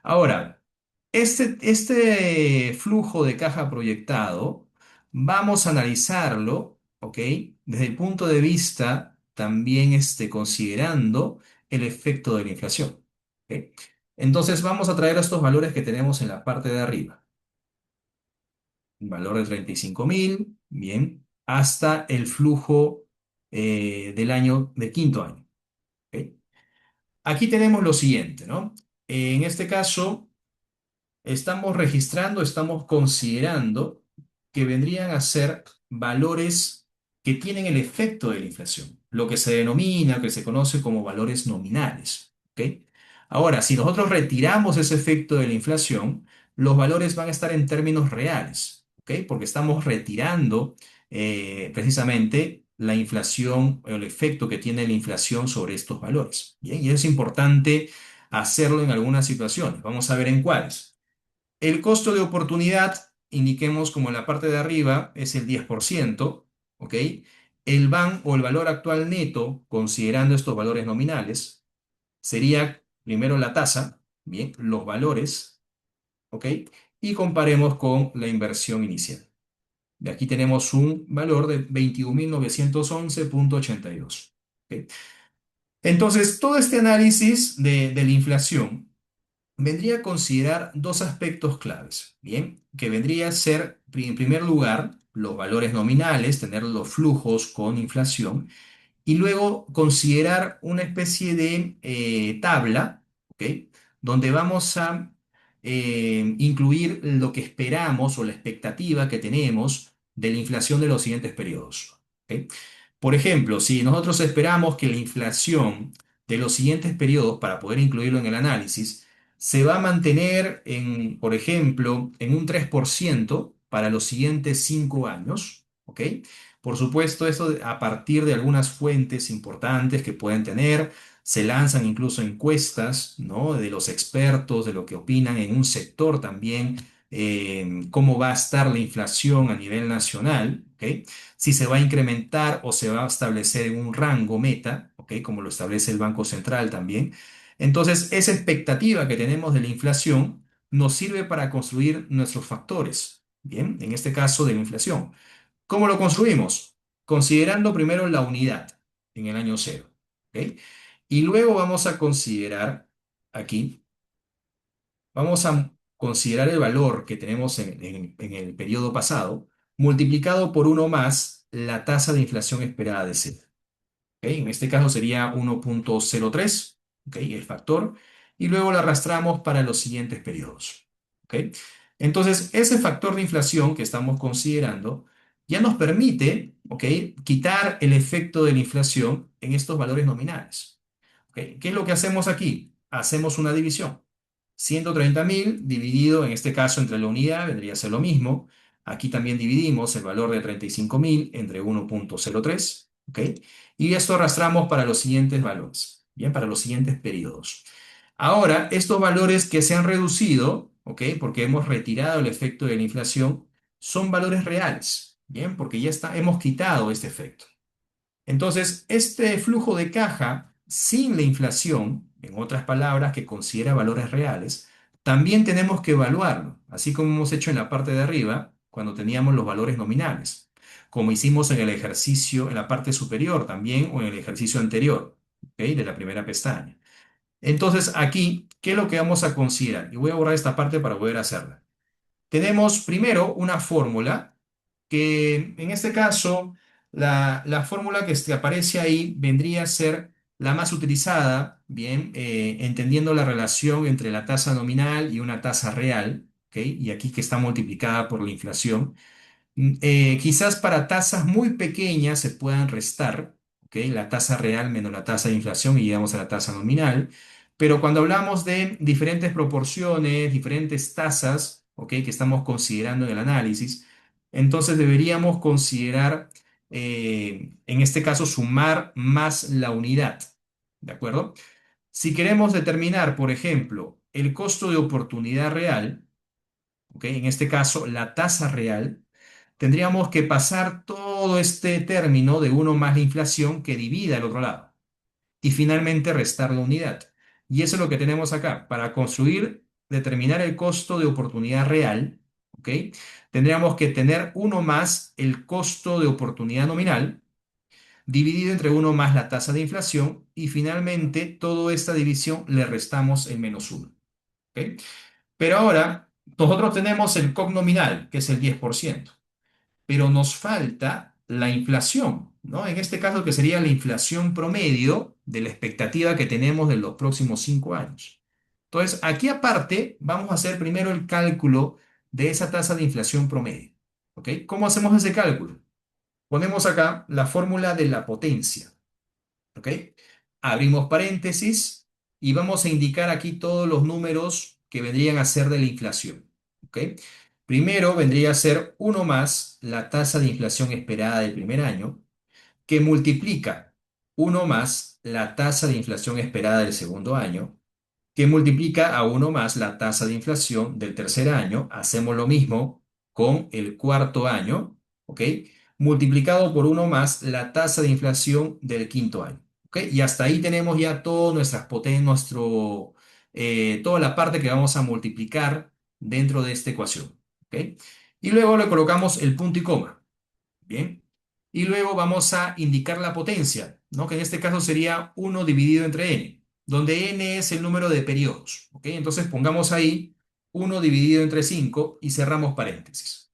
Ahora, este flujo de caja proyectado, vamos a analizarlo, ¿ok? Desde el punto de vista también considerando el efecto de la inflación. ¿Ok? Entonces vamos a traer estos valores que tenemos en la parte de arriba. Un valor de 35.000, bien, hasta el flujo del año, del quinto año. ¿Ok? Aquí tenemos lo siguiente, ¿no? En este caso, estamos registrando, estamos considerando que vendrían a ser valores que tienen el efecto de la inflación, lo que se denomina, que se conoce como valores nominales. ¿Ok? Ahora, si nosotros retiramos ese efecto de la inflación, los valores van a estar en términos reales. ¿Ok? Porque estamos retirando precisamente la inflación, el efecto que tiene la inflación sobre estos valores. Bien, y es importante hacerlo en algunas situaciones. Vamos a ver en cuáles. El costo de oportunidad, indiquemos como en la parte de arriba, es el 10%, ¿ok? El BAN o el valor actual neto, considerando estos valores nominales, sería primero la tasa, bien, los valores, ¿ok? Y comparemos con la inversión inicial. De aquí tenemos un valor de 21.911,82. ¿Ok? Entonces, todo este análisis de la inflación vendría a considerar dos aspectos claves, ¿bien? Que vendría a ser, en primer lugar, los valores nominales, tener los flujos con inflación, y luego considerar una especie de tabla, ¿ok? Donde vamos a incluir lo que esperamos o la expectativa que tenemos de la inflación de los siguientes periodos. ¿Ok? Por ejemplo, si nosotros esperamos que la inflación de los siguientes periodos, para poder incluirlo en el análisis, se va a mantener en, por ejemplo, en un 3% para los siguientes 5 años, ¿ok? Por supuesto, esto a partir de algunas fuentes importantes que pueden tener, se lanzan incluso encuestas, ¿no? De los expertos, de lo que opinan en un sector también, cómo va a estar la inflación a nivel nacional, ¿ok? Si se va a incrementar o se va a establecer en un rango meta, ¿ok? Como lo establece el Banco Central también. Entonces, esa expectativa que tenemos de la inflación nos sirve para construir nuestros factores, ¿bien? En este caso de la inflación. ¿Cómo lo construimos? Considerando primero la unidad en el año cero. ¿Ok? Y luego vamos a considerar aquí, vamos a considerar el valor que tenemos en el periodo pasado, multiplicado por uno más la tasa de inflación esperada de cero. ¿Ok? En este caso sería 1,03, ¿ok? El factor, y luego lo arrastramos para los siguientes periodos. ¿Ok? Entonces, ese factor de inflación que estamos considerando ya nos permite, ¿ok? Quitar el efecto de la inflación en estos valores nominales. ¿Ok? ¿Qué es lo que hacemos aquí? Hacemos una división. 130.000 dividido, en este caso, entre la unidad, vendría a ser lo mismo. Aquí también dividimos el valor de 35.000 entre 1,03, ¿ok? Y esto arrastramos para los siguientes valores, bien, para los siguientes periodos. Ahora, estos valores que se han reducido, ¿ok? Porque hemos retirado el efecto de la inflación, son valores reales, bien, porque ya está, hemos quitado este efecto. Entonces, este flujo de caja sin la inflación, en otras palabras, que considera valores reales, también tenemos que evaluarlo, así como hemos hecho en la parte de arriba, cuando teníamos los valores nominales, como hicimos en el ejercicio, en la parte superior también, o en el ejercicio anterior, ¿ok? De la primera pestaña. Entonces, aquí, ¿qué es lo que vamos a considerar? Y voy a borrar esta parte para poder hacerla. Tenemos primero una fórmula que en este caso la fórmula que aparece ahí vendría a ser la más utilizada, bien, entendiendo la relación entre la tasa nominal y una tasa real, ¿ok? Y aquí que está multiplicada por la inflación. Quizás para tasas muy pequeñas se puedan restar, ¿ok? La tasa real menos la tasa de inflación y llegamos a la tasa nominal. Pero cuando hablamos de diferentes proporciones, diferentes tasas, ¿ok? Que estamos considerando en el análisis, entonces deberíamos considerar, en este caso, sumar más la unidad, ¿de acuerdo? Si queremos determinar, por ejemplo, el costo de oportunidad real, ¿ok? En este caso, la tasa real, tendríamos que pasar todo este término de uno más la inflación que divida el otro lado y finalmente restar la unidad. Y eso es lo que tenemos acá. Para construir, determinar el costo de oportunidad real, ¿ok? Tendríamos que tener uno más el costo de oportunidad nominal dividido entre uno más la tasa de inflación y finalmente toda esta división le restamos el menos uno. ¿Ok? Pero ahora nosotros tenemos el cognominal, que es el 10%, pero nos falta la inflación, ¿no? En este caso que sería la inflación promedio de la expectativa que tenemos de los próximos 5 años. Entonces, aquí aparte, vamos a hacer primero el cálculo de esa tasa de inflación promedio. ¿Ok? ¿Cómo hacemos ese cálculo? Ponemos acá la fórmula de la potencia. ¿Ok? Abrimos paréntesis y vamos a indicar aquí todos los números que vendrían a ser de la inflación. ¿Ok? Primero vendría a ser uno más la tasa de inflación esperada del primer año, que multiplica uno más la tasa de inflación esperada del segundo año, que multiplica a uno más la tasa de inflación del tercer año. Hacemos lo mismo con el cuarto año, ¿ok? Multiplicado por uno más la tasa de inflación del quinto año, ¿ok? Y hasta ahí tenemos ya todas nuestras toda la parte que vamos a multiplicar dentro de esta ecuación, ¿ok? Y luego le colocamos el punto y coma. Bien. Y luego vamos a indicar la potencia, ¿no? Que en este caso sería uno dividido entre n, donde n es el número de periodos. ¿Ok? Entonces pongamos ahí uno dividido entre 5 y cerramos paréntesis.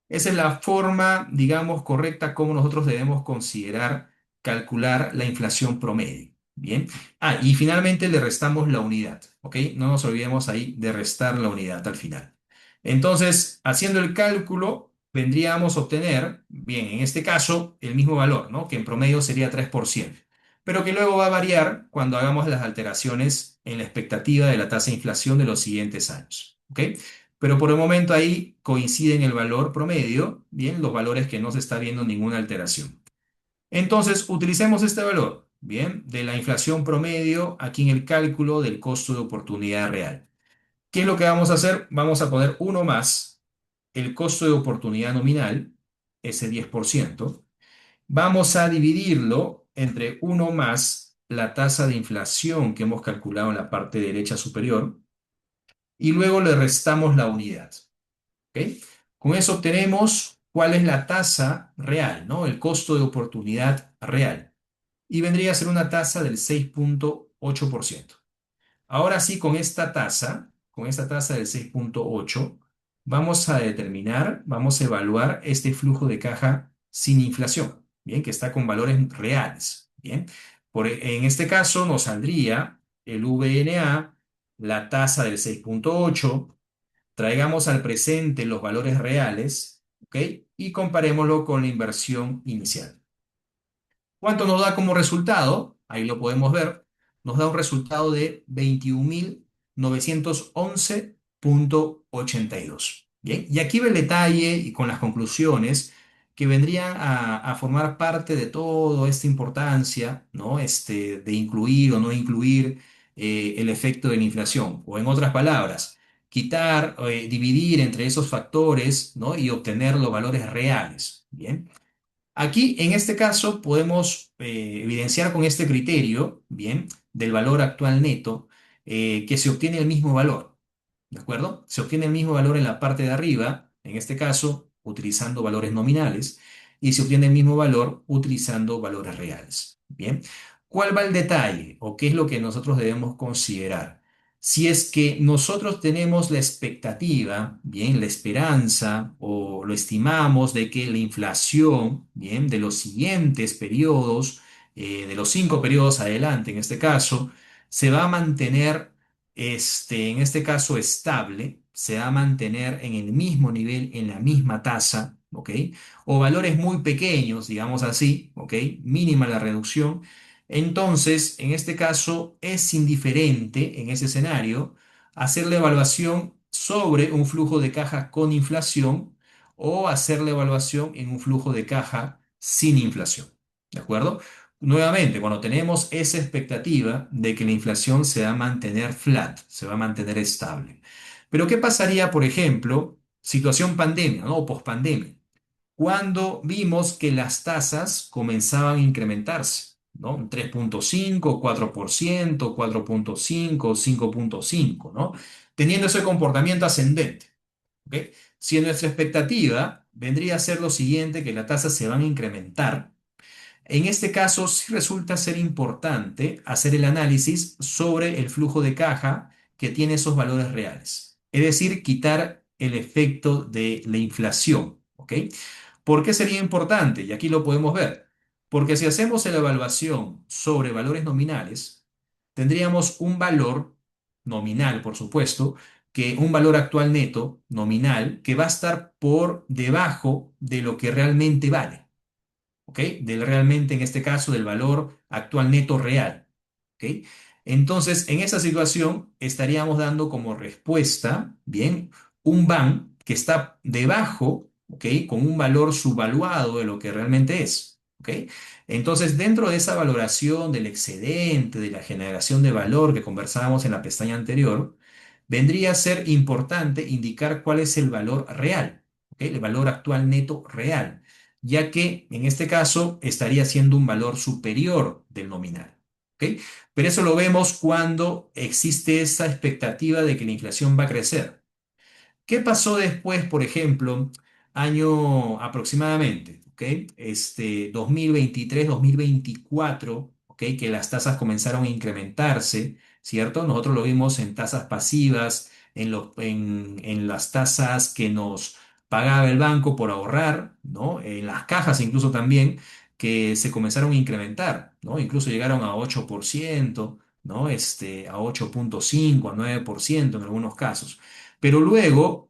Esa es la forma, digamos, correcta como nosotros debemos considerar calcular la inflación promedio. Bien. Ah, y finalmente le restamos la unidad. ¿Ok? No nos olvidemos ahí de restar la unidad al final. Entonces, haciendo el cálculo, vendríamos a obtener, bien, en este caso, el mismo valor, ¿no? Que en promedio sería 3%, pero que luego va a variar cuando hagamos las alteraciones en la expectativa de la tasa de inflación de los siguientes años. ¿Ok? Pero por el momento ahí coinciden el valor promedio, bien, los valores que no se está viendo ninguna alteración. Entonces, utilicemos este valor, bien, de la inflación promedio aquí en el cálculo del costo de oportunidad real. ¿Qué es lo que vamos a hacer? Vamos a poner uno más el costo de oportunidad nominal, ese 10%. Vamos a dividirlo entre uno más la tasa de inflación que hemos calculado en la parte derecha superior y luego le restamos la unidad. ¿Ok? Con eso obtenemos cuál es la tasa real, ¿no? El costo de oportunidad real. Y vendría a ser una tasa del 6,8%. Ahora sí, con esta tasa del 6,8, vamos a determinar, vamos a evaluar este flujo de caja sin inflación, bien, que está con valores reales, bien. En este caso nos saldría el VNA, la tasa del 6,8. Traigamos al presente los valores reales, ¿ok? Y comparémoslo con la inversión inicial. ¿Cuánto nos da como resultado? Ahí lo podemos ver. Nos da un resultado de 21.911,82. Bien, y aquí ve el detalle y con las conclusiones que vendrían a formar parte de toda esta importancia, ¿no? De incluir o no incluir el efecto de la inflación. O en otras palabras, quitar, dividir entre esos factores, ¿no? Y obtener los valores reales. Bien. Aquí, en este caso, podemos evidenciar con este criterio, bien, del valor actual neto, que se obtiene el mismo valor, ¿de acuerdo? Se obtiene el mismo valor en la parte de arriba, en este caso, utilizando valores nominales, y se obtiene el mismo valor utilizando valores reales, ¿bien? ¿Cuál va el detalle o qué es lo que nosotros debemos considerar? Si es que nosotros tenemos la expectativa, bien, la esperanza o lo estimamos de que la inflación, bien, de los siguientes periodos, de los 5 periodos adelante, en este caso, se va a mantener, en este caso, estable, se va a mantener en el mismo nivel, en la misma tasa, ¿ok? O valores muy pequeños, digamos así, ¿ok? Mínima la reducción. Entonces, en este caso, es indiferente en ese escenario hacer la evaluación sobre un flujo de caja con inflación o hacer la evaluación en un flujo de caja sin inflación. ¿De acuerdo? Nuevamente, cuando tenemos esa expectativa de que la inflación se va a mantener flat, se va a mantener estable. Pero ¿qué pasaría, por ejemplo, situación pandemia, ¿no? O pospandemia? Cuando vimos que las tasas comenzaban a incrementarse, ¿no? Un 3,5, 4%, 4,5, 5,5, ¿no? Teniendo ese comportamiento ascendente, ¿ok? Si nuestra expectativa vendría a ser lo siguiente, que las tasas se van a incrementar, en este caso sí resulta ser importante hacer el análisis sobre el flujo de caja que tiene esos valores reales, es decir, quitar el efecto de la inflación, ¿ok? ¿Por qué sería importante? Y aquí lo podemos ver. Porque si hacemos la evaluación sobre valores nominales, tendríamos un valor nominal, por supuesto, que un valor actual neto nominal que va a estar por debajo de lo que realmente vale. ¿Ok? Del realmente, en este caso, del valor actual neto real. ¿Ok? Entonces, en esa situación estaríamos dando como respuesta, bien, un BAN que está debajo, ¿ok? Con un valor subvaluado de lo que realmente es. ¿Ok? Entonces, dentro de esa valoración del excedente, de la generación de valor que conversábamos en la pestaña anterior, vendría a ser importante indicar cuál es el valor real, ¿ok? El valor actual neto real, ya que en este caso estaría siendo un valor superior del nominal. ¿Ok? Pero eso lo vemos cuando existe esa expectativa de que la inflación va a crecer. ¿Qué pasó después, por ejemplo, año aproximadamente, ¿ok? 2023-2024, ¿ok? Que las tasas comenzaron a incrementarse, ¿cierto? Nosotros lo vimos en tasas pasivas, en las tasas que nos pagaba el banco por ahorrar, ¿no? En las cajas incluso también, que se comenzaron a incrementar, ¿no? Incluso llegaron a 8%, ¿no? A 8,5, a 9% en algunos casos. Pero luego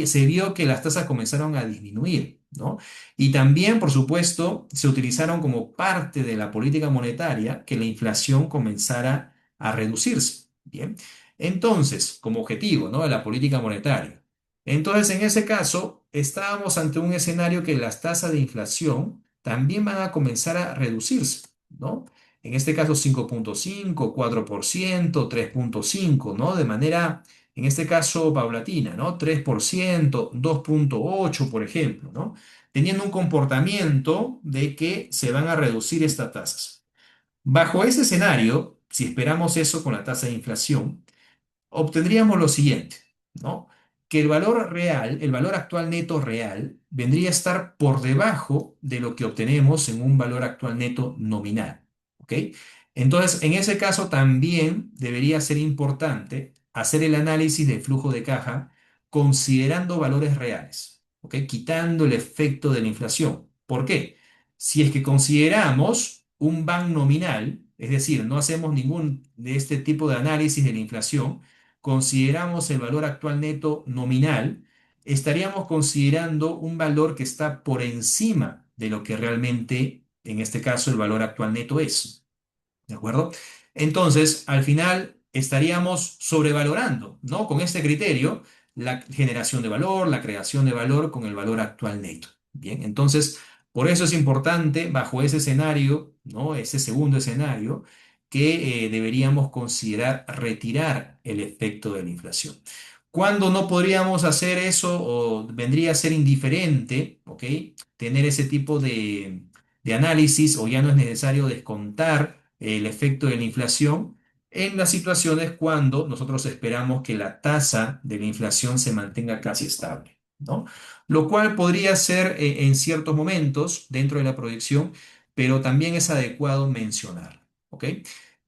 se vio que las tasas comenzaron a disminuir, ¿no? Y también, por supuesto, se utilizaron como parte de la política monetaria que la inflación comenzara a reducirse, ¿bien? Entonces, como objetivo, ¿no? De la política monetaria. Entonces, en ese caso, estábamos ante un escenario que las tasas de inflación también van a comenzar a reducirse, ¿no? En este caso, 5,5, 4%, 3,5, ¿no? De manera en este caso paulatina, ¿no? 3%, 2,8, por ejemplo, ¿no? Teniendo un comportamiento de que se van a reducir estas tasas. Bajo ese escenario, si esperamos eso con la tasa de inflación, obtendríamos lo siguiente, ¿no? Que el valor real, el valor actual neto real, vendría a estar por debajo de lo que obtenemos en un valor actual neto nominal, ¿ok? Entonces, en ese caso también debería ser importante hacer el análisis del flujo de caja considerando valores reales, ¿ok? Quitando el efecto de la inflación. ¿Por qué? Si es que consideramos un BAN nominal, es decir, no hacemos ningún de este tipo de análisis de la inflación, consideramos el valor actual neto nominal, estaríamos considerando un valor que está por encima de lo que realmente, en este caso, el valor actual neto es. ¿De acuerdo? Entonces, al final estaríamos sobrevalorando, ¿no? Con este criterio, la generación de valor, la creación de valor con el valor actual neto. Bien, entonces, por eso es importante, bajo ese escenario, ¿no? Ese segundo escenario, que deberíamos considerar retirar el efecto de la inflación. ¿Cuándo no podríamos hacer eso o vendría a ser indiferente, ¿ok? Tener ese tipo de análisis o ya no es necesario descontar el efecto de la inflación en las situaciones cuando nosotros esperamos que la tasa de la inflación se mantenga casi estable, ¿no? Lo cual podría ser en ciertos momentos dentro de la proyección, pero también es adecuado mencionar, ¿ok?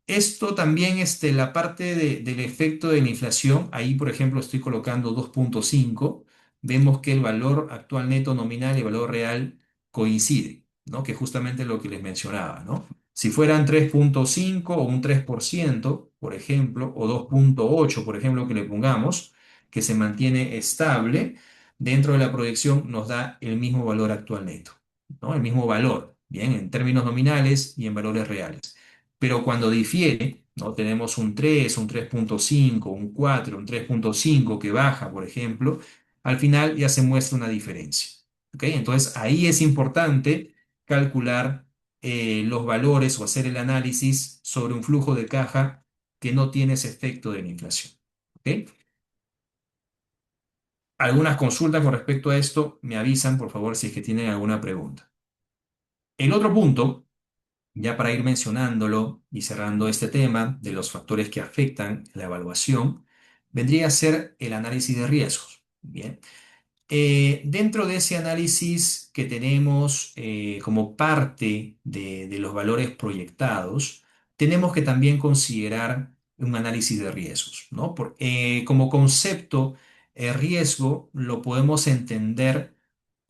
Esto también, la parte del efecto de la inflación, ahí por ejemplo estoy colocando 2,5, vemos que el valor actual neto nominal y el valor real coincide, ¿no? Que justamente es lo que les mencionaba, ¿no? Si fueran 3,5 o un 3%, por ejemplo, o 2,8, por ejemplo, que le pongamos, que se mantiene estable, dentro de la proyección nos da el mismo valor actual neto, ¿no? El mismo valor, bien, en términos nominales y en valores reales. Pero cuando difiere, ¿no? Tenemos un 3, un 3,5, un 4, un 3,5 que baja, por ejemplo, al final ya se muestra una diferencia. ¿Ok? Entonces ahí es importante calcular los valores o hacer el análisis sobre un flujo de caja que no tiene ese efecto de la inflación. ¿Ok? Algunas consultas con respecto a esto, me avisan, por favor, si es que tienen alguna pregunta. El otro punto, ya para ir mencionándolo y cerrando este tema de los factores que afectan la evaluación, vendría a ser el análisis de riesgos. Bien. Dentro de ese análisis que tenemos como parte de los valores proyectados, tenemos que también considerar un análisis de riesgos, ¿no? Como concepto, riesgo lo podemos entender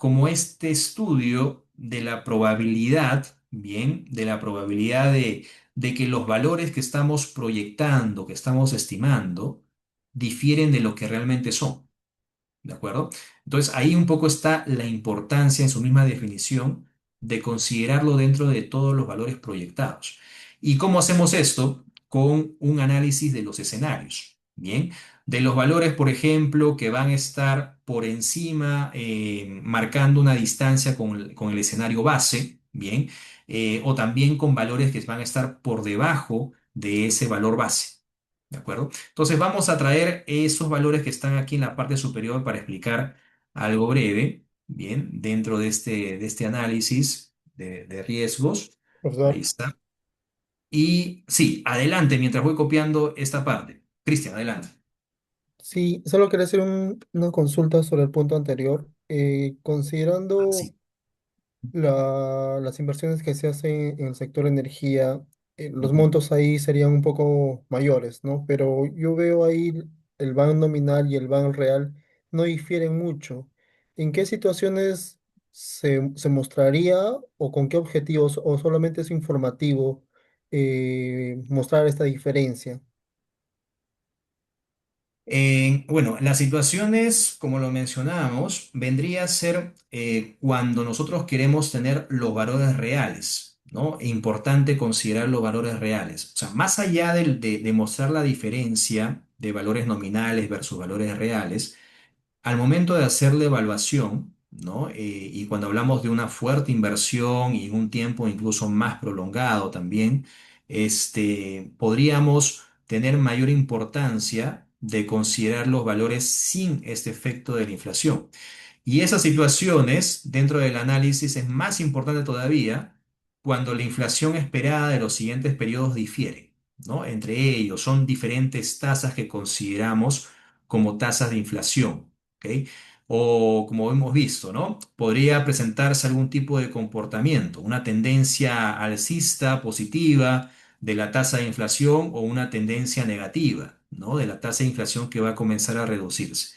como este estudio de la probabilidad, bien, de la probabilidad de que los valores que estamos proyectando, que estamos estimando, difieren de lo que realmente son. ¿De acuerdo? Entonces ahí un poco está la importancia en su misma definición de considerarlo dentro de todos los valores proyectados. ¿Y cómo hacemos esto? Con un análisis de los escenarios. Bien, de los valores, por ejemplo, que van a estar por encima, marcando una distancia con el escenario base, bien, o también con valores que van a estar por debajo de ese valor base. ¿De acuerdo? Entonces vamos a traer esos valores que están aquí en la parte superior para explicar algo breve, bien, dentro de este análisis de riesgos. Ahí Profesor, está. Y sí, adelante, mientras voy copiando esta parte. Cristian, adelante. sí, solo quería hacer una consulta sobre el punto anterior. Ah, Considerando sí. las inversiones que se hacen en el sector energía, los Ujú. montos ahí serían un poco mayores, ¿no? Pero yo veo ahí el ban nominal y el ban real no difieren mucho. ¿En qué situaciones se mostraría o con qué objetivos o solamente es informativo mostrar esta diferencia? Bueno, las situaciones, como lo mencionábamos, vendría a ser cuando nosotros queremos tener los valores reales, ¿no? Es importante considerar los valores reales. O sea, más allá de mostrar la diferencia de valores nominales versus valores reales, al momento de hacer la evaluación, ¿no? Y cuando hablamos de una fuerte inversión y un tiempo incluso más prolongado también, podríamos tener mayor importancia de considerar los valores sin este efecto de la inflación. Y esas situaciones dentro del análisis es más importante todavía cuando la inflación esperada de los siguientes periodos difiere, ¿no? Entre ellos son diferentes tasas que consideramos como tasas de inflación, ¿ok? O como hemos visto, ¿no? Podría presentarse algún tipo de comportamiento, una tendencia alcista positiva de la tasa de inflación o una tendencia negativa, ¿no? De la tasa de inflación que va a comenzar a reducirse.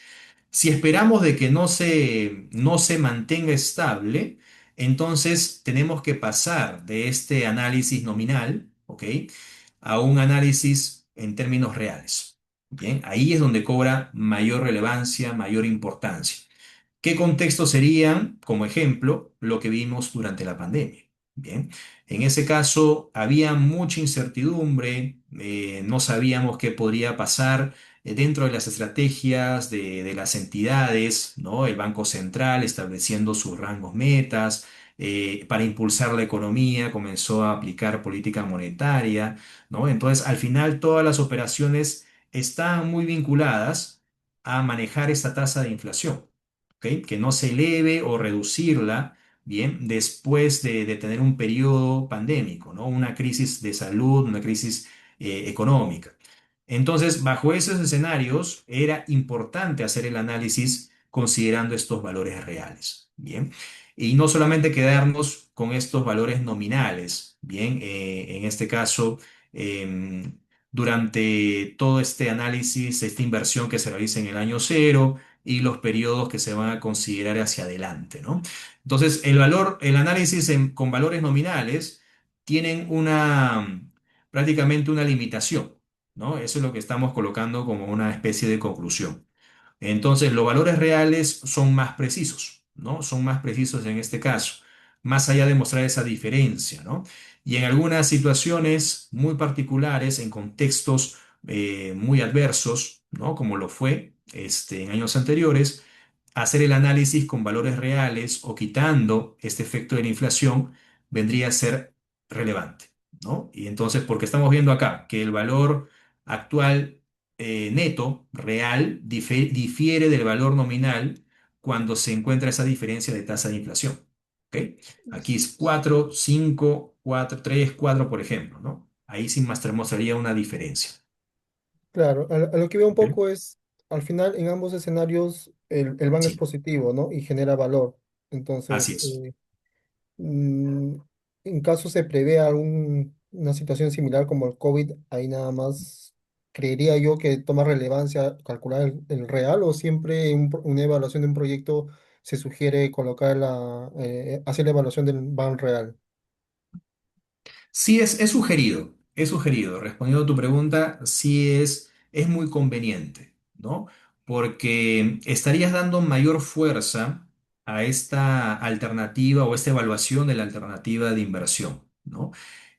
Si esperamos de que no se mantenga estable, entonces tenemos que pasar de este análisis nominal, ¿ok? A un análisis en términos reales. Bien, ahí es donde cobra mayor relevancia, mayor importancia. ¿Qué contextos serían, como ejemplo, lo que vimos durante la pandemia? Bien, en ese caso había mucha incertidumbre, no sabíamos qué podría pasar dentro de las estrategias de las entidades, ¿no? El Banco Central estableciendo sus rangos metas, para impulsar la economía, comenzó a aplicar política monetaria, ¿no? Entonces, al final, todas las operaciones están muy vinculadas a manejar esta tasa de inflación. ¿Ok? Que no se eleve o reducirla, bien, después de tener un periodo pandémico, ¿no? Una crisis de salud, una crisis económica. Entonces, bajo esos escenarios, era importante hacer el análisis considerando estos valores reales, bien. Y no solamente quedarnos con estos valores nominales, bien, en este caso, em, durante todo este análisis, esta inversión que se realiza en el año cero, y los periodos que se van a considerar hacia adelante, ¿no? Entonces, el análisis con valores nominales tienen prácticamente una limitación, ¿no? Eso es lo que estamos colocando como una especie de conclusión. Entonces, los valores reales son más precisos, ¿no? Son más precisos en este caso, más allá de mostrar esa diferencia, ¿no? Y en algunas situaciones muy particulares, en contextos muy adversos, ¿no? Como lo fue en años anteriores, hacer el análisis con valores reales o quitando este efecto de la inflación vendría a ser relevante, ¿no? Y entonces, porque estamos viendo acá que el valor actual neto, real, difiere del valor nominal cuando se encuentra esa diferencia de tasa de inflación. ¿Ok? Aquí es 4, 5, 4, 3, 4, por ejemplo, ¿no? Ahí sí mostraría una diferencia. Claro, a lo que veo un ¿Ok? poco es, al final en ambos escenarios el ban es Sí, positivo, ¿no? Y genera valor. así Entonces, es. mm, en caso se prevé una situación similar como el COVID, ahí nada más creería yo que toma relevancia calcular el real o siempre una evaluación de un proyecto se sugiere colocar hacer la evaluación del ban real. Sí, es sugerido. Respondiendo a tu pregunta, sí es muy conveniente, ¿no? Porque estarías dando mayor fuerza a esta alternativa o esta evaluación de la alternativa de inversión, ¿no?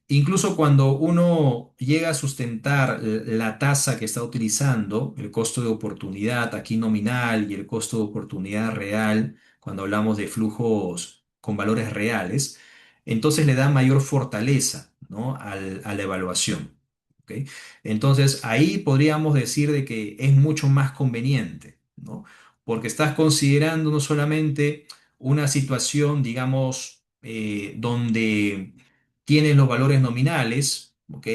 Incluso cuando uno llega a sustentar la tasa que está utilizando, el costo de oportunidad aquí nominal y el costo de oportunidad real, cuando hablamos de flujos con valores reales, entonces le da mayor fortaleza, ¿no? A la evaluación. ¿Ok? Entonces ahí podríamos decir de que es mucho más conveniente, ¿no? Porque estás considerando no solamente una situación, digamos, donde tienes los valores nominales, ¿ok?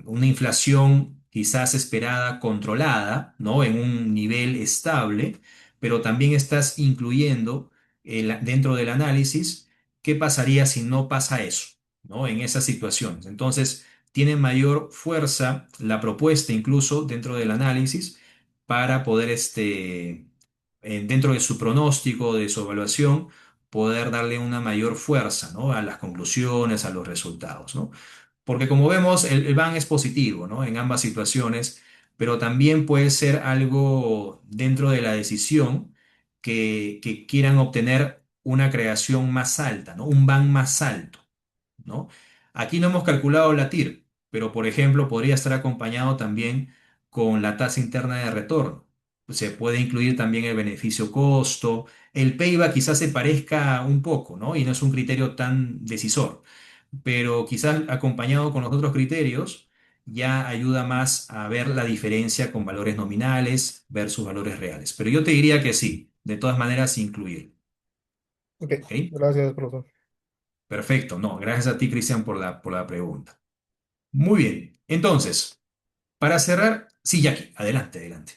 Una inflación quizás esperada, controlada, ¿no? En un nivel estable, pero también estás incluyendo dentro del análisis qué pasaría si no pasa eso, ¿no? En esas situaciones. Entonces, tiene mayor fuerza la propuesta incluso dentro del análisis para poder, dentro de su pronóstico, de su evaluación, poder darle una mayor fuerza, ¿no? A las conclusiones, a los resultados, ¿no? Porque como vemos, el ban es positivo, ¿no? En ambas situaciones, pero también puede ser algo dentro de la decisión que quieran obtener una creación más alta, ¿no? Un ban más alto, ¿no? Aquí no hemos calculado la TIR, pero por ejemplo podría estar acompañado también con la tasa interna de retorno. Se puede incluir también el beneficio costo. El payback quizás se parezca un poco, ¿no? Y no es un criterio tan decisor, pero quizás acompañado con los otros criterios ya ayuda más a ver la diferencia con valores nominales versus valores reales. Pero yo te diría que sí, de todas maneras incluir. Ok, ¿Ok? gracias, profesor. Perfecto. No, gracias a ti, Cristian, por la pregunta. Muy bien. Entonces, para cerrar, sí, Jackie, adelante, adelante.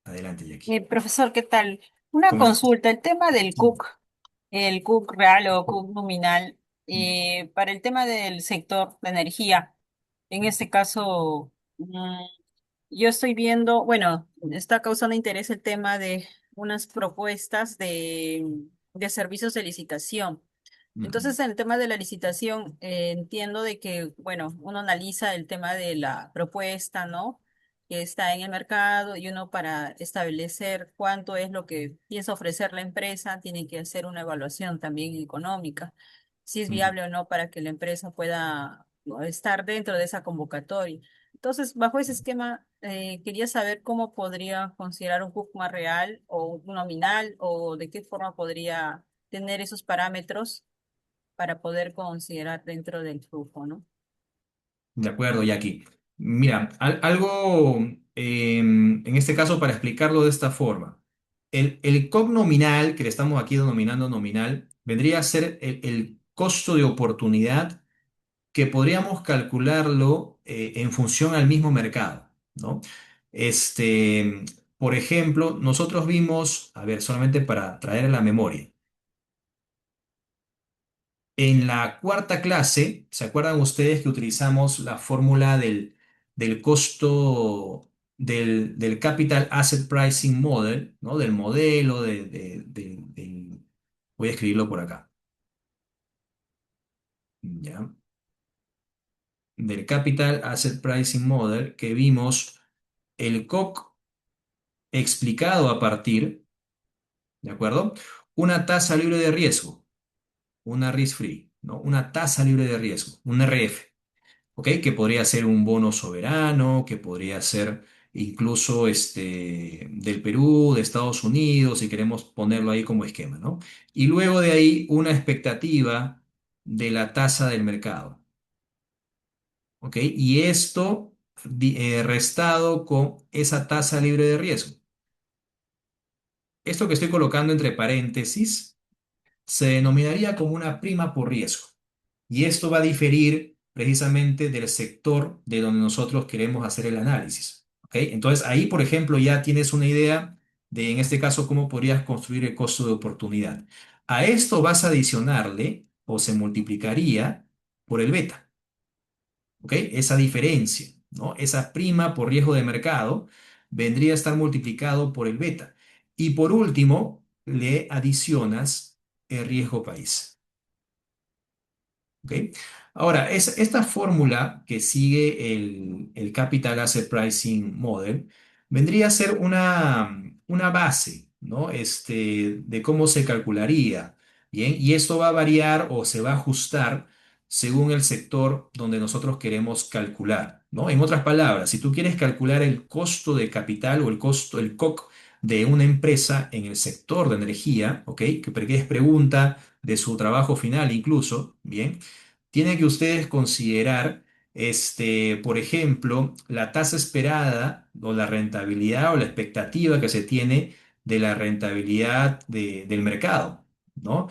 Adelante, Jackie. Profesor, ¿qué tal? Una ¿Cómo estás? consulta, el tema del CUC, el CUC real o CUC nominal, para el tema del sector de energía, en este caso, yo estoy viendo, bueno, está causando interés el tema de unas propuestas de servicios de licitación. Ujú, Entonces, en el tema de la licitación, entiendo de que, bueno, uno analiza el tema de la propuesta, ¿no? Que está en el mercado y uno para establecer cuánto es lo que piensa ofrecer la empresa, tiene que hacer una evaluación también económica, si es ujú. viable o no para que la empresa pueda, ¿no?, estar dentro de esa convocatoria. Entonces, bajo ese esquema, quería saber cómo podría considerar un CUC más real o un nominal o de qué forma podría tener esos parámetros para poder considerar dentro del flujo, ¿no? De acuerdo, Jackie. Mira, algo, en este caso, para explicarlo de esta forma. El COP nominal, que le estamos aquí denominando nominal, vendría a ser el costo de oportunidad que podríamos calcularlo en función al mismo mercado, ¿no? Este, por ejemplo, nosotros vimos, a ver, solamente para traer a la memoria, en la cuarta clase, ¿se acuerdan ustedes que utilizamos la fórmula del costo del Capital Asset Pricing Model, ¿no? Del modelo voy a escribirlo por acá, ¿ya? Del Capital Asset Pricing Model que vimos el COC explicado a partir, ¿de acuerdo? Una tasa libre de riesgo, una risk free, ¿no? Una tasa libre de riesgo, un RF, ¿ok? Que podría ser un bono soberano, que podría ser incluso del Perú, de Estados Unidos, si queremos ponerlo ahí como esquema, ¿no? Y luego de ahí una expectativa de la tasa del mercado, ¿ok? Y esto restado con esa tasa libre de riesgo. Esto que estoy colocando entre paréntesis se denominaría como una prima por riesgo. Y esto va a diferir precisamente del sector de donde nosotros queremos hacer el análisis. ¿Ok? Entonces ahí, por ejemplo, ya tienes una idea de, en este caso, cómo podrías construir el costo de oportunidad. A esto vas a adicionarle o se multiplicaría por el beta. ¿Ok? Esa diferencia, ¿no? Esa prima por riesgo de mercado vendría a estar multiplicado por el beta. Y por último, le adicionas el riesgo país. ¿Ok? Ahora, esta fórmula que sigue el Capital Asset Pricing Model vendría a ser una base, ¿no? De cómo se calcularía, ¿bien? Y esto va a variar o se va a ajustar según el sector donde nosotros queremos calcular, ¿no? En otras palabras, si tú quieres calcular el costo de capital o el costo, el COC de una empresa en el sector de energía, ¿ok? Que es pregunta de su trabajo final incluso, ¿bien? Tienen que ustedes considerar, por ejemplo, la tasa esperada o la rentabilidad o la expectativa que se tiene de la rentabilidad del mercado, ¿no?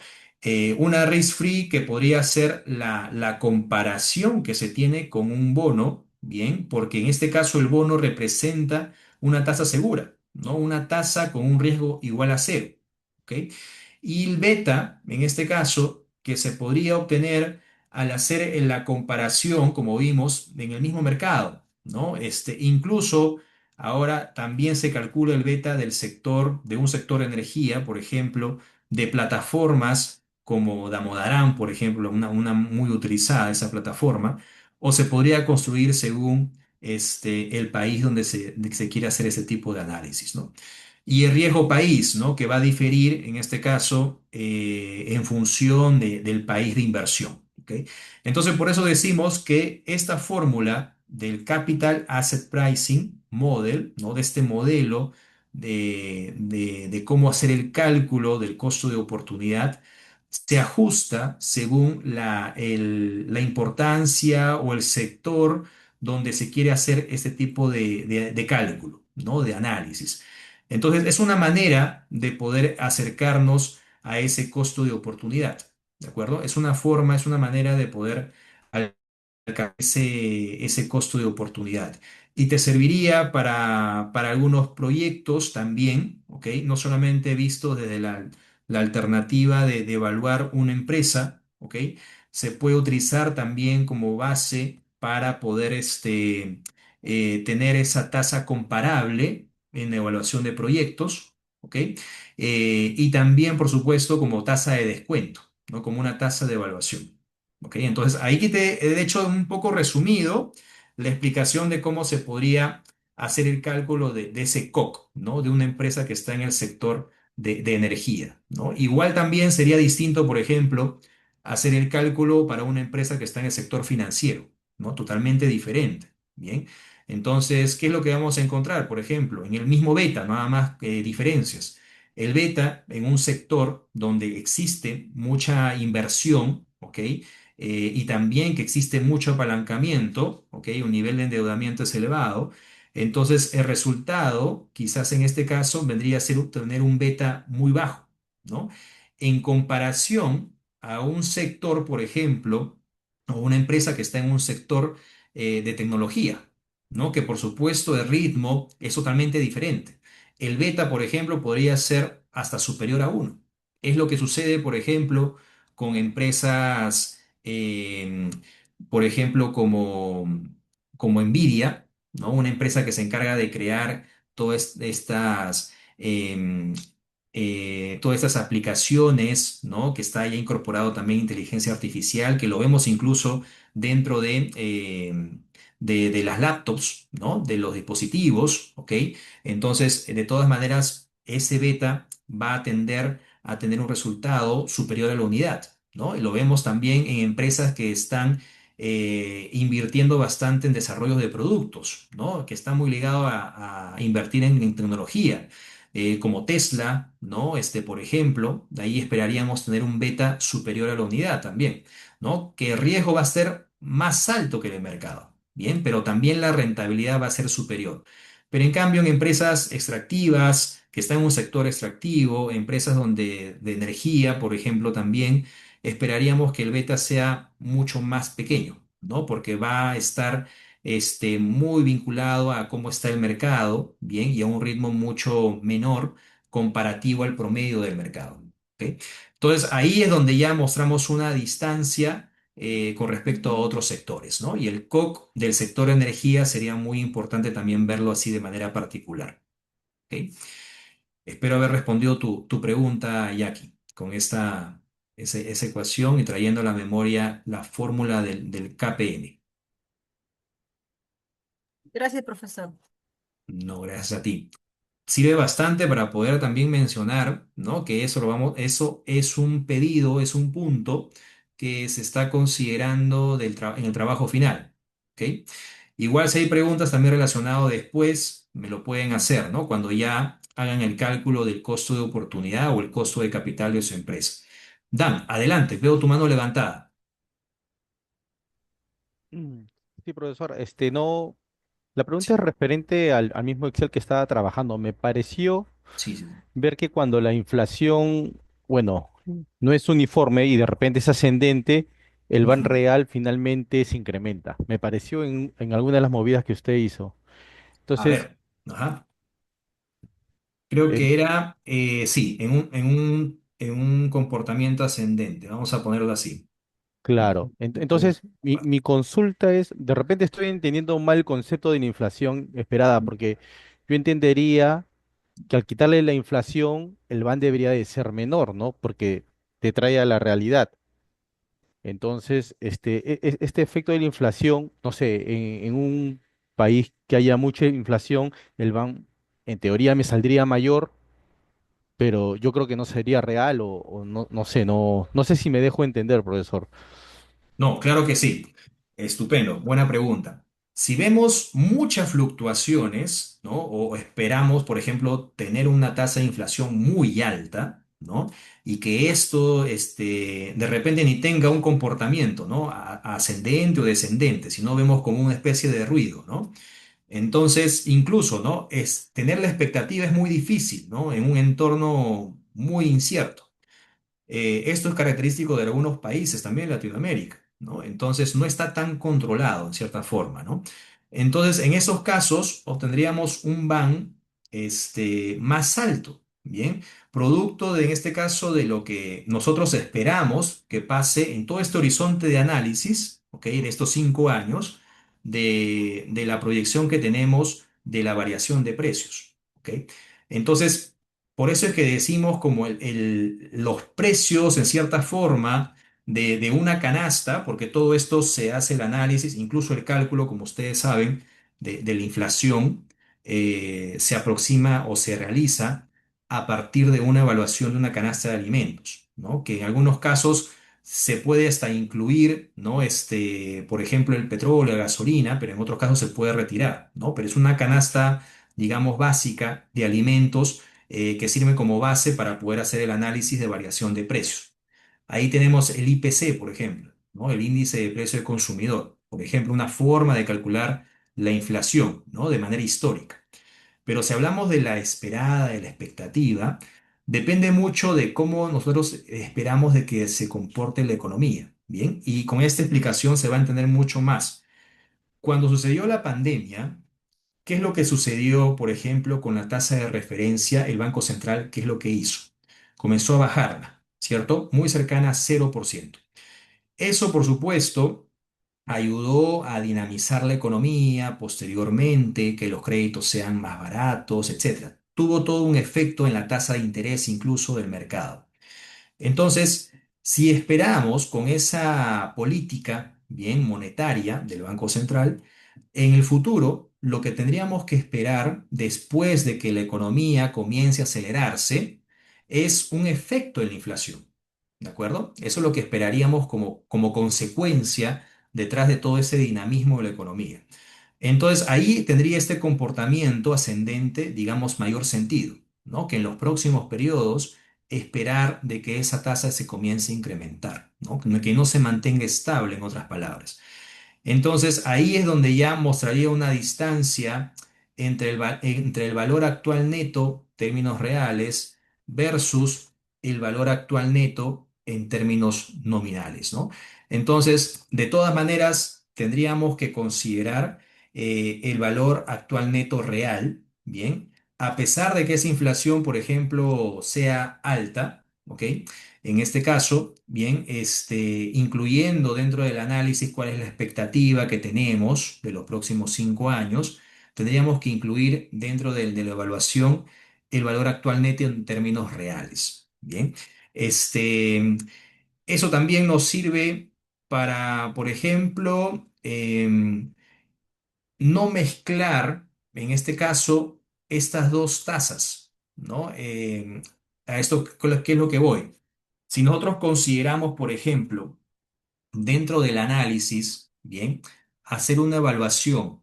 Una risk-free que podría ser la comparación que se tiene con un bono, ¿bien? Porque en este caso el bono representa una tasa segura, ¿no? Una tasa con un riesgo igual a cero, ¿ok? Y el beta, en este caso, que se podría obtener al hacer la comparación, como vimos, en el mismo mercado, ¿no? Incluso ahora también se calcula el beta del sector, de un sector de energía, por ejemplo, de plataformas como Damodaran, por ejemplo, una muy utilizada esa plataforma, o se podría construir según el país donde se quiere hacer ese tipo de análisis, ¿no? Y el riesgo país, ¿no? Que va a diferir en este caso en función del país de inversión. ¿Ok? Entonces, por eso decimos que esta fórmula del Capital Asset Pricing Model, ¿no? De este modelo de cómo hacer el cálculo del costo de oportunidad, se ajusta según la importancia o el sector donde se quiere hacer este tipo de cálculo, ¿no? De análisis. Entonces, es una manera de poder acercarnos a ese costo de oportunidad, ¿de acuerdo? Es una forma, es una manera de poder alcanzar ese costo de oportunidad. Y te serviría para algunos proyectos también, ¿ok? No solamente visto desde la alternativa de evaluar una empresa, ¿ok? Se puede utilizar también como base para poder tener esa tasa comparable en la evaluación de proyectos, ¿ok? Y también, por supuesto, como tasa de descuento, ¿no? Como una tasa de evaluación, ¿ok? Entonces, ahí que te he hecho un poco resumido la explicación de cómo se podría hacer el cálculo de ese COC, ¿no? De una empresa que está en el sector de energía, ¿no? Igual también sería distinto, por ejemplo, hacer el cálculo para una empresa que está en el sector financiero, ¿no? Totalmente diferente, ¿bien? Entonces, ¿qué es lo que vamos a encontrar? Por ejemplo, en el mismo beta, nada más diferencias. El beta en un sector donde existe mucha inversión, ¿ok? Y también que existe mucho apalancamiento, ¿ok? Un nivel de endeudamiento es elevado. Entonces, el resultado, quizás en este caso, vendría a ser tener un beta muy bajo, ¿no? En comparación a un sector, por ejemplo, o una empresa que está en un sector de tecnología, ¿no? Que por supuesto el ritmo es totalmente diferente. El beta, por ejemplo, podría ser hasta superior a uno. Es lo que sucede, por ejemplo, con empresas, por ejemplo, como Nvidia, ¿no? Una empresa que se encarga de crear todas estas aplicaciones, ¿no? Que está ya incorporado también inteligencia artificial, que lo vemos incluso dentro de las laptops, ¿no? De los dispositivos, ¿ok? Entonces, de todas maneras, ese beta va a tender a tener un resultado superior a la unidad, ¿no? Y lo vemos también en empresas que están invirtiendo bastante en desarrollo de productos, ¿no? Que está muy ligado a invertir en tecnología. Como Tesla, ¿no? Por ejemplo, de ahí esperaríamos tener un beta superior a la unidad también, ¿no? Que el riesgo va a ser más alto que en el mercado, ¿bien? Pero también la rentabilidad va a ser superior. Pero en cambio, en empresas extractivas, que están en un sector extractivo, empresas de energía, por ejemplo, también esperaríamos que el beta sea mucho más pequeño, ¿no? Porque va a estar muy vinculado a cómo está el mercado, bien, y a un ritmo mucho menor comparativo al promedio del mercado, ¿ok? Entonces, ahí es donde ya mostramos una distancia con respecto a otros sectores, ¿no? Y el COC del sector energía sería muy importante también verlo así de manera particular, ¿ok? Espero haber respondido tu pregunta, Jackie, con esa ecuación y trayendo a la memoria la fórmula del KPN. Gracias, profesor. No, gracias a ti. Sirve bastante para poder también mencionar, ¿no? Que eso es un pedido, es un punto que se está considerando en el trabajo final, ¿ok? Igual si hay preguntas también relacionadas después, me lo pueden hacer, ¿no? Cuando ya hagan el cálculo del costo de oportunidad o el costo de capital de su empresa. Dan, adelante, veo tu mano levantada. Mm, Sí, profesor, no, la pregunta Sí, es referente al mismo Excel que estaba trabajando. Me pareció sí, sí. ver que cuando la inflación, bueno, no es uniforme y de repente es ascendente, el ban Ujú. real finalmente se incrementa. Me pareció en alguna de las movidas que usted hizo. A Entonces, ver, ajá. Creo eh, que era, sí, en un comportamiento ascendente, vamos a ponerlo así. claro. Ujú. Entonces, mi consulta es, de repente estoy entendiendo mal el concepto de la inflación esperada, porque yo entendería que al quitarle la inflación, el ban debería de ser menor, ¿no? Porque te trae a la realidad. Entonces, este efecto de la inflación, no sé, en un país que haya mucha inflación, el ban en teoría me saldría mayor, pero yo creo que no sería real o no, no sé, no sé si me dejo entender, profesor. No, claro que sí. Estupendo, buena pregunta. Si vemos muchas fluctuaciones, ¿no? O esperamos, por ejemplo, tener una tasa de inflación muy alta, ¿no? Y que esto, de repente ni tenga un comportamiento, ¿no? Ascendente o descendente, sino vemos como una especie de ruido, ¿no? Entonces, incluso, ¿no? Tener la expectativa es muy difícil, ¿no? En un entorno muy incierto. Esto es característico de algunos países también en Latinoamérica, ¿no? Entonces no está tan controlado en cierta forma, ¿no? Entonces en esos casos obtendríamos un ban más alto, ¿bien? Producto de, en este caso, de lo que nosotros esperamos que pase en todo este horizonte de análisis, ¿ok? De estos 5 años, de la proyección que tenemos de la variación de precios, ¿ok? Entonces, por eso es que decimos como los precios en cierta forma de una canasta, porque todo esto se hace el análisis, incluso el cálculo, como ustedes saben, de la inflación, se aproxima o se realiza a partir de una evaluación de una canasta de alimentos, ¿no? Que en algunos casos se puede hasta incluir, ¿no? Por ejemplo, el petróleo, la gasolina, pero en otros casos se puede retirar, ¿no? Pero es una canasta, digamos, básica de alimentos que sirven como base para poder hacer el análisis de variación de precios. Ahí tenemos el IPC, por ejemplo, ¿no? El índice de precio del consumidor, por ejemplo, una forma de calcular la inflación, ¿no? De manera histórica. Pero si hablamos de la esperada, de la expectativa, depende mucho de cómo nosotros esperamos de que se comporte la economía, ¿bien? Y con esta explicación se va a entender mucho más. Cuando sucedió la pandemia, ¿qué es lo que sucedió, por ejemplo, con la tasa de referencia? El Banco Central, ¿qué es lo que hizo? Comenzó a bajarla, ¿cierto? Muy cercana a 0%. Eso, por supuesto, ayudó a dinamizar la economía posteriormente, que los créditos sean más baratos, etcétera. Tuvo todo un efecto en la tasa de interés incluso del mercado. Entonces, si esperamos con esa política bien monetaria del Banco Central, en el futuro lo que tendríamos que esperar después de que la economía comience a acelerarse es un efecto en la inflación. ¿De acuerdo? Eso es lo que esperaríamos como consecuencia detrás de todo ese dinamismo de la economía. Entonces ahí tendría este comportamiento ascendente, digamos, mayor sentido, ¿no? Que en los próximos periodos esperar de que esa tasa se comience a incrementar, ¿no? Que no se mantenga estable, en otras palabras. Entonces ahí es donde ya mostraría una distancia entre el valor actual neto, términos reales, versus el valor actual neto en términos nominales, ¿no? Entonces, de todas maneras, tendríamos que considerar el valor actual neto real, ¿bien? A pesar de que esa inflación, por ejemplo, sea alta, ¿ok? En este caso, bien, incluyendo dentro del análisis cuál es la expectativa que tenemos de los próximos 5 años, tendríamos que incluir dentro de la evaluación el valor actual neto en términos reales. Bien, este, eso también nos sirve para, por ejemplo, no mezclar, en este caso, estas dos tasas, ¿no? A esto, ¿qué es lo que voy? Si nosotros consideramos, por ejemplo, dentro del análisis, bien, hacer una evaluación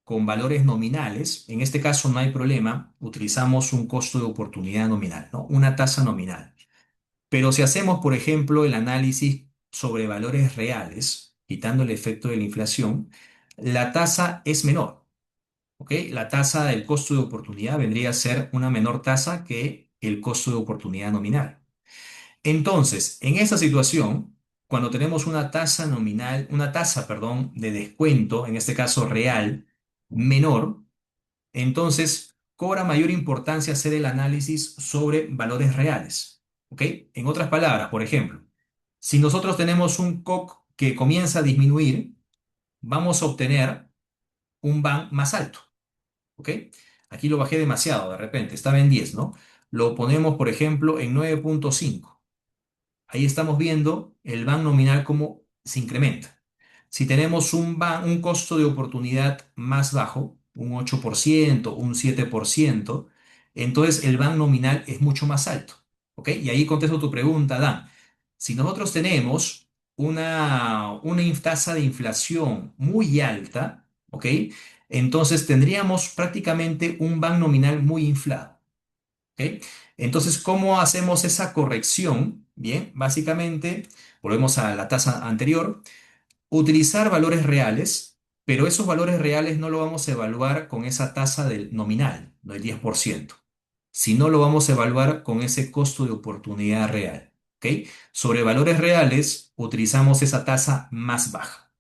con valores nominales, en este caso no hay problema, utilizamos un costo de oportunidad nominal, ¿no? Una tasa nominal. Pero si hacemos, por ejemplo, el análisis sobre valores reales, quitando el efecto de la inflación, la tasa es menor, ¿ok? La tasa del costo de oportunidad vendría a ser una menor tasa que el costo de oportunidad nominal. Entonces, en esa situación, cuando tenemos una tasa nominal, una tasa, perdón, de descuento, en este caso real, menor, entonces cobra mayor importancia hacer el análisis sobre valores reales. ¿Ok? En otras palabras, por ejemplo, si nosotros tenemos un COC que comienza a disminuir, vamos a obtener un BAN más alto. ¿Ok? Aquí lo bajé demasiado de repente, estaba en 10, ¿no? Lo ponemos, por ejemplo, en 9,5. Ahí estamos viendo el BAN nominal como se incrementa. Si tenemos un costo de oportunidad más bajo, un 8%, un 7%, entonces el BAN nominal es mucho más alto. ¿Ok? Y ahí contesto tu pregunta, Dan. Si nosotros tenemos una tasa de inflación muy alta, ¿ok? Entonces tendríamos prácticamente un BAN nominal muy inflado. ¿Ok? Entonces, ¿cómo hacemos esa corrección? Bien, básicamente, volvemos a la tasa anterior, utilizar valores reales, pero esos valores reales no lo vamos a evaluar con esa tasa del nominal, del 10%, sino lo vamos a evaluar con ese costo de oportunidad real. ¿Ok? Sobre valores reales, utilizamos esa tasa más baja.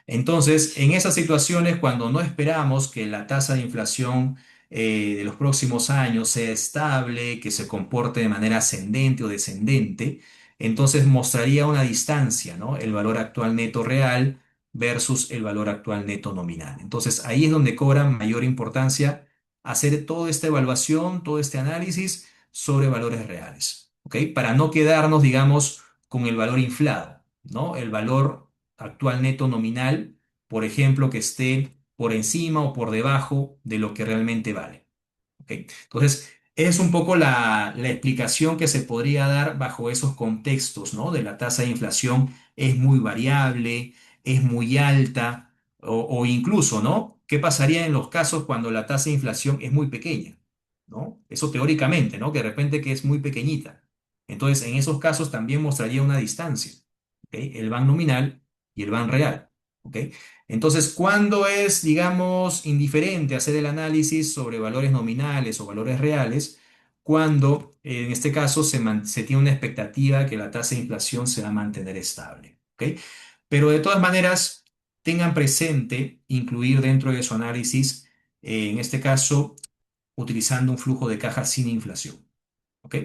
Entonces, en esas situaciones, cuando no esperamos que la tasa de inflación de los próximos años sea estable, que se comporte de manera ascendente o descendente, entonces mostraría una distancia, ¿no? El valor actual neto real versus el valor actual neto nominal. Entonces, ahí es donde cobra mayor importancia hacer toda esta evaluación, todo este análisis sobre valores reales, ¿ok? Para no quedarnos, digamos, con el valor inflado, ¿no? El valor actual neto nominal, por ejemplo, que esté por encima o por debajo de lo que realmente vale. ¿Ok? Entonces, es un poco la explicación que se podría dar bajo esos contextos, ¿no? De la tasa de inflación es muy variable, es muy alta, o incluso, ¿no? ¿Qué pasaría en los casos cuando la tasa de inflación es muy pequeña? ¿No? Eso teóricamente, ¿no? Que de repente que es muy pequeñita. Entonces, en esos casos también mostraría una distancia, ¿ok? El BAN nominal y el BAN real, ¿ok? Entonces, ¿cuándo es, digamos, indiferente hacer el análisis sobre valores nominales o valores reales? Cuando, en este caso, se tiene una expectativa que la tasa de inflación se va a mantener estable, ¿ok? Pero de todas maneras, tengan presente incluir dentro de su análisis, en este caso, utilizando un flujo de caja sin inflación, ¿ok?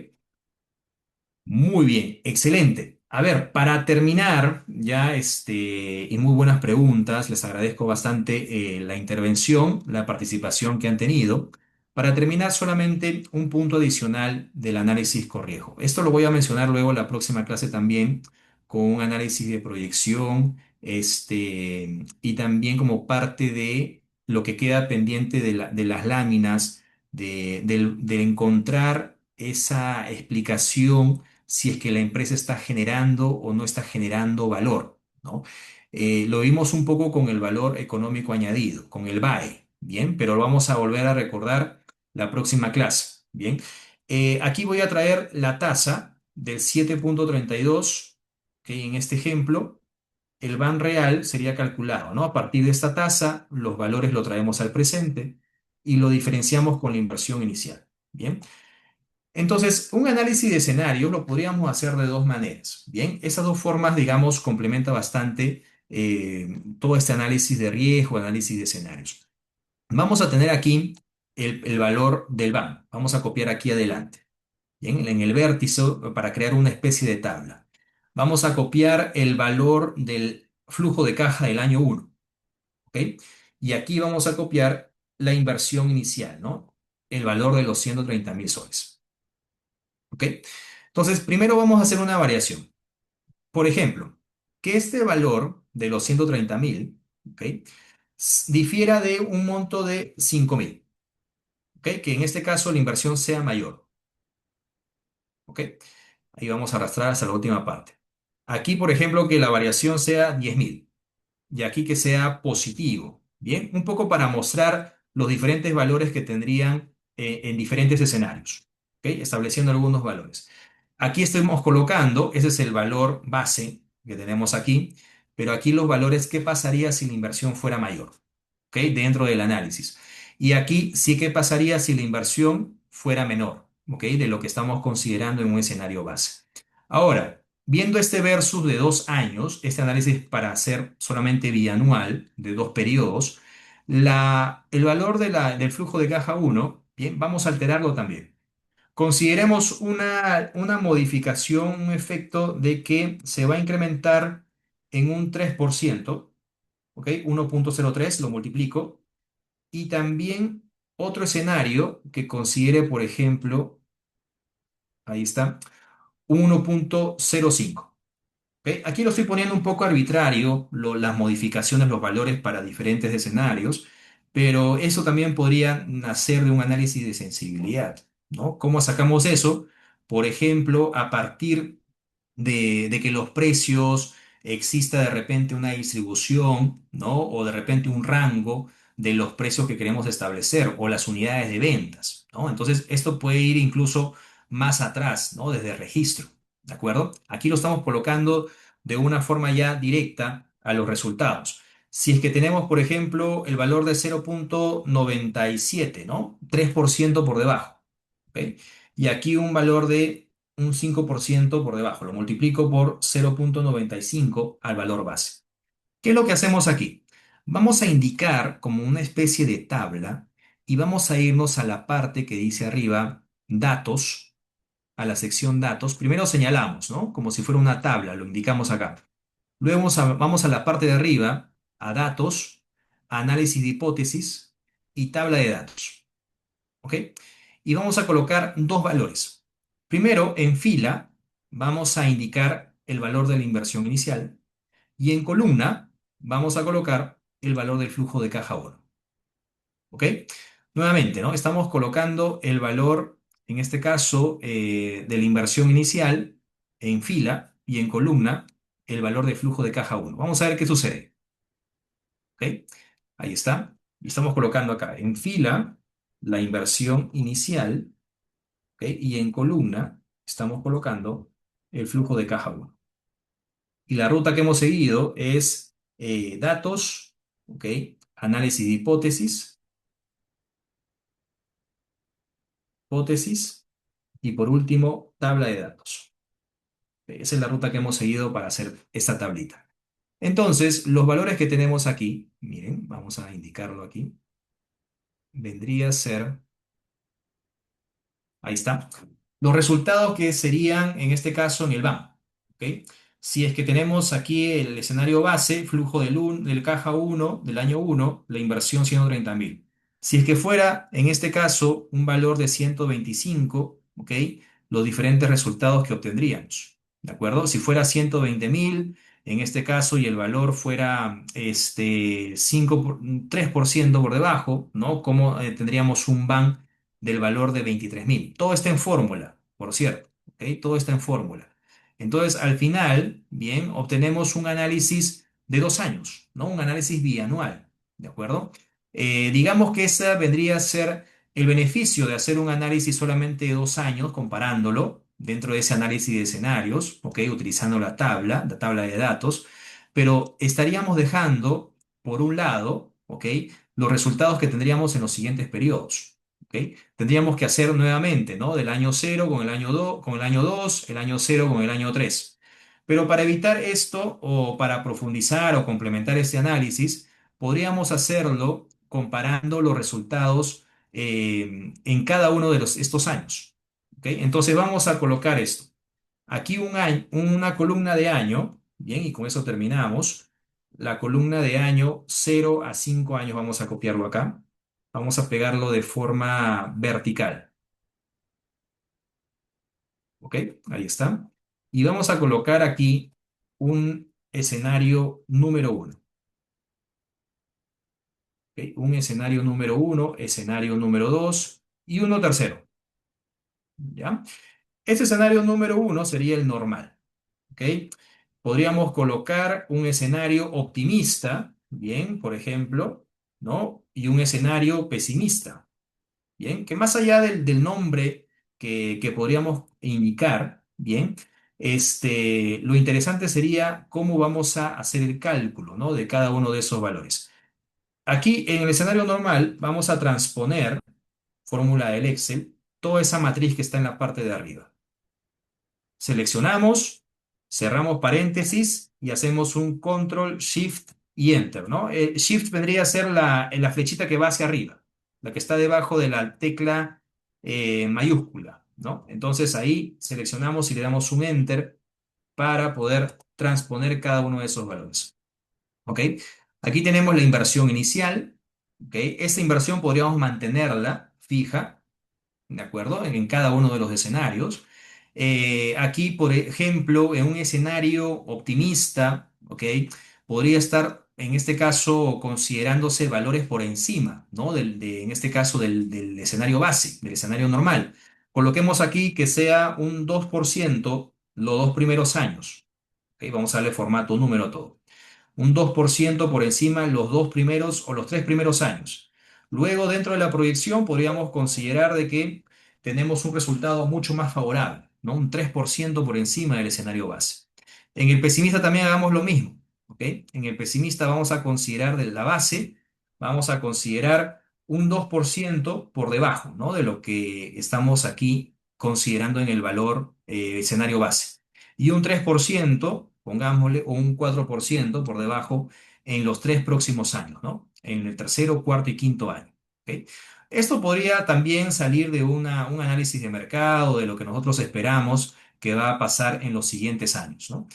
Muy bien, excelente. A ver, para terminar, ya y muy buenas preguntas, les agradezco bastante la intervención, la participación que han tenido. Para terminar, solamente un punto adicional del análisis Corriejo. Esto lo voy a mencionar luego en la próxima clase también, con un análisis de proyección, y también como parte de lo que queda pendiente de las láminas, de encontrar esa explicación si es que la empresa está generando o no está generando valor, ¿no? Lo vimos un poco con el valor económico añadido, con el VAE, ¿bien? Pero lo vamos a volver a recordar la próxima clase, ¿bien? Aquí voy a traer la tasa del 7,32, que en este ejemplo, el BAN real sería calculado, ¿no? A partir de esta tasa, los valores lo traemos al presente y lo diferenciamos con la inversión inicial, ¿bien? Entonces, un análisis de escenario lo podríamos hacer de dos maneras. Bien, esas dos formas, digamos, complementa bastante todo este análisis de riesgo, análisis de escenarios. Vamos a tener aquí el valor del BAN. Vamos a copiar aquí adelante. Bien, en el vértice para crear una especie de tabla. Vamos a copiar el valor del flujo de caja del año 1. ¿Ok? Y aquí vamos a copiar la inversión inicial, ¿no? el valor de los 130.000 soles. ¿Ok? Entonces, primero vamos a hacer una variación. Por ejemplo, que este valor de los 130.000, ¿ok? Difiera de un monto de 5.000, ¿ok? Que en este caso la inversión sea mayor, ¿ok? Ahí vamos a arrastrar hasta la última parte. Aquí, por ejemplo, que la variación sea 10.000 y aquí que sea positivo. Bien, un poco para mostrar los diferentes valores que tendrían en diferentes escenarios, ¿ok? Estableciendo algunos valores. Aquí estamos colocando, ese es el valor base que tenemos aquí, pero aquí los valores, ¿qué pasaría si la inversión fuera mayor? ¿Ok? Dentro del análisis. Y aquí sí que pasaría si la inversión fuera menor, ¿ok? De lo que estamos considerando en un escenario base. Ahora, viendo este versus de 2 años, este análisis para hacer solamente bianual, de 2 periodos, el valor del flujo de caja uno, bien, vamos a alterarlo también. Consideremos una modificación, un efecto de que se va a incrementar en un 3%, ¿ok? 1,03 lo multiplico. Y también otro escenario que considere, por ejemplo, ahí está, 1,05. ¿Ok? Aquí lo estoy poniendo un poco arbitrario, las modificaciones, los valores para diferentes escenarios, pero eso también podría nacer de un análisis de sensibilidad, ¿no? ¿Cómo sacamos eso? Por ejemplo, a partir de que los precios exista de repente una distribución, ¿no? O de repente un rango de los precios que queremos establecer o las unidades de ventas, ¿no? Entonces, esto puede ir incluso más atrás, ¿no? Desde el registro, ¿de acuerdo? Aquí lo estamos colocando de una forma ya directa a los resultados. Si es que tenemos, por ejemplo, el valor de 0,97, ¿no? 3% por debajo, ¿ok? Y aquí un valor de un 5% por debajo. Lo multiplico por 0,95 al valor base. ¿Qué es lo que hacemos aquí? Vamos a indicar como una especie de tabla y vamos a irnos a la parte que dice arriba, datos, a la sección datos. Primero señalamos, ¿no? Como si fuera una tabla, lo indicamos acá. Luego vamos a la parte de arriba, a datos, análisis de hipótesis y tabla de datos. ¿Ok? Y vamos a colocar dos valores. Primero, en fila, vamos a indicar el valor de la inversión inicial y en columna vamos a colocar el valor del flujo de caja oro. ¿Ok? Nuevamente, ¿no? Estamos colocando el valor, en este caso, de la inversión inicial en fila y en columna el valor de flujo de caja uno. Vamos a ver qué sucede. ¿Ok? Ahí está. Y estamos colocando acá en fila la inversión inicial. ¿Ok? Y en columna estamos colocando el flujo de caja uno. Y la ruta que hemos seguido es datos, ¿ok? Análisis de hipótesis y por último tabla de datos. Esa es la ruta que hemos seguido para hacer esta tablita. Entonces, los valores que tenemos aquí, miren, vamos a indicarlo aquí, vendría a ser, ahí está, los resultados que serían en este caso en el BAM. ¿Ok? Si es que tenemos aquí el escenario base, flujo del caja uno del año uno, la inversión 130.000. Si es que fuera, en este caso, un valor de 125, ¿ok? Los diferentes resultados que obtendríamos. ¿De acuerdo? Si fuera 120.000, en este caso, y el valor fuera 3% por debajo, ¿no? Como tendríamos un BAM del valor de 23.000. Todo está en fórmula, por cierto, ¿ok? Todo está en fórmula. Entonces, al final, bien, obtenemos un análisis de 2 años, ¿no? Un análisis bianual, ¿de acuerdo? Digamos que ese vendría a ser el beneficio de hacer un análisis solamente de 2 años, comparándolo dentro de ese análisis de escenarios, ¿ok? Utilizando la tabla de datos, pero estaríamos dejando, por un lado, ¿ok? Los resultados que tendríamos en los siguientes periodos. ¿Ok? Tendríamos que hacer nuevamente, ¿no? Del año cero con el año 2, con el año 2, el año cero con el año 3. Pero para evitar esto o para profundizar o complementar este análisis, podríamos hacerlo comparando los resultados en cada uno de estos años. ¿Ok? Entonces vamos a colocar esto. Aquí una columna de año, bien, y con eso terminamos. La columna de año 0 a 5 años, vamos a copiarlo acá. Vamos a pegarlo de forma vertical. ¿Ok? Ahí está. Y vamos a colocar aquí un escenario número uno. ¿Ok? Un escenario número uno, escenario número dos y uno tercero. ¿Ya? Este escenario número uno sería el normal. ¿Ok? Podríamos colocar un escenario optimista, bien, por ejemplo, ¿no? Y un escenario pesimista. Bien, que más allá del nombre que podríamos indicar, bien, lo interesante sería cómo vamos a hacer el cálculo, ¿no? De cada uno de esos valores. Aquí en el escenario normal vamos a transponer, fórmula del Excel, toda esa matriz que está en la parte de arriba. Seleccionamos, cerramos paréntesis y hacemos un control, shift y enter, ¿no? Shift vendría a ser la flechita que va hacia arriba, la que está debajo de la tecla mayúscula, ¿no? Entonces ahí seleccionamos y le damos un enter para poder transponer cada uno de esos valores, ¿ok? Aquí tenemos la inversión inicial, ¿ok? Esta inversión podríamos mantenerla fija, ¿de acuerdo? En cada uno de los escenarios. Aquí, por ejemplo, en un escenario optimista, ¿ok? Podría estar, en este caso, considerándose valores por encima, ¿no? En este caso, del escenario base, del escenario normal. Coloquemos aquí que sea un 2% los dos primeros años. ¿Ok? Vamos a darle formato número a todo. Un 2% por encima en los dos primeros o los tres primeros años. Luego, dentro de la proyección, podríamos considerar de que tenemos un resultado mucho más favorable, ¿no? Un 3% por encima del escenario base. En el pesimista también hagamos lo mismo, ¿ok? En el pesimista vamos a considerar de la base, vamos a considerar un 2% por debajo, ¿no? De lo que estamos aquí considerando en el valor escenario base y un 3%, pongámosle, o un 4% por debajo en los tres próximos años, ¿no? En el tercero, cuarto y quinto año. ¿Ok? Esto podría también salir de un análisis de mercado, de lo que nosotros esperamos que va a pasar en los siguientes años, ¿no?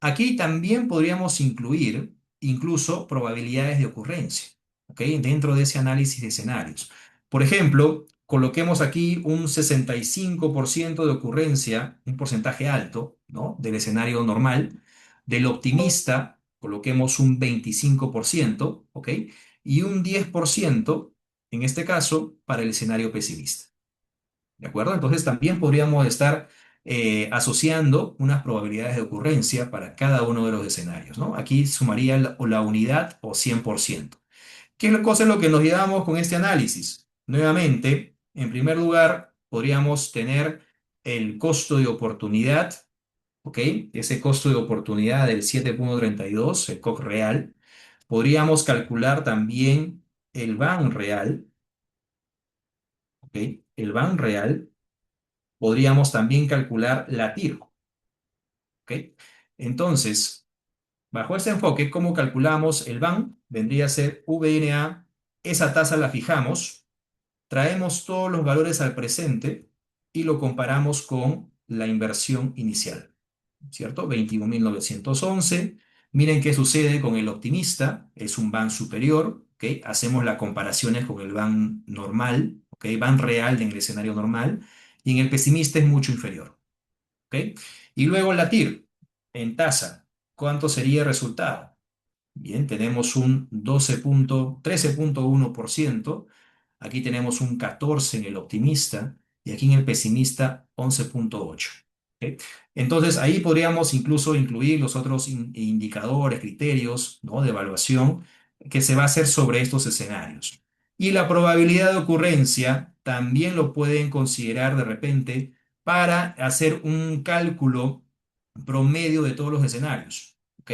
Aquí también podríamos incluir incluso probabilidades de ocurrencia, ¿ok? Dentro de ese análisis de escenarios. Por ejemplo, coloquemos aquí un 65% de ocurrencia, un porcentaje alto, ¿no? Del escenario normal. Del optimista, coloquemos un 25%, ¿ok? Y un 10%, en este caso, para el escenario pesimista. ¿De acuerdo? Entonces también podríamos estar asociando unas probabilidades de ocurrencia para cada uno de los escenarios, ¿no? Aquí sumaría la unidad o 100%. ¿Qué es cosa es lo que nos llevamos con este análisis? Nuevamente, en primer lugar, podríamos tener el costo de oportunidad, ¿ok? Ese costo de oportunidad del 7,32, el COC real. Podríamos calcular también el BAN real, ¿ok? El BAN real. Podríamos también calcular la TIR, ¿ok? Entonces, bajo ese enfoque, ¿cómo calculamos el BAN? Vendría a ser VNA, esa tasa la fijamos, traemos todos los valores al presente y lo comparamos con la inversión inicial, ¿cierto? 21.911. Miren qué sucede con el optimista, es un BAN superior, ¿ok? Hacemos las comparaciones con el BAN normal, ¿ok? BAN real en el escenario normal, y en el pesimista es mucho inferior. ¿Ok? Y luego la TIR, en tasa, ¿cuánto sería el resultado? Bien, tenemos un 13,1%, aquí tenemos un 14% en el optimista y aquí en el pesimista 11,8%. ¿Ok? Entonces ahí podríamos incluso incluir los otros indicadores, criterios, ¿no? De evaluación que se va a hacer sobre estos escenarios. Y la probabilidad de ocurrencia también lo pueden considerar de repente para hacer un cálculo promedio de todos los escenarios. ¿Ok?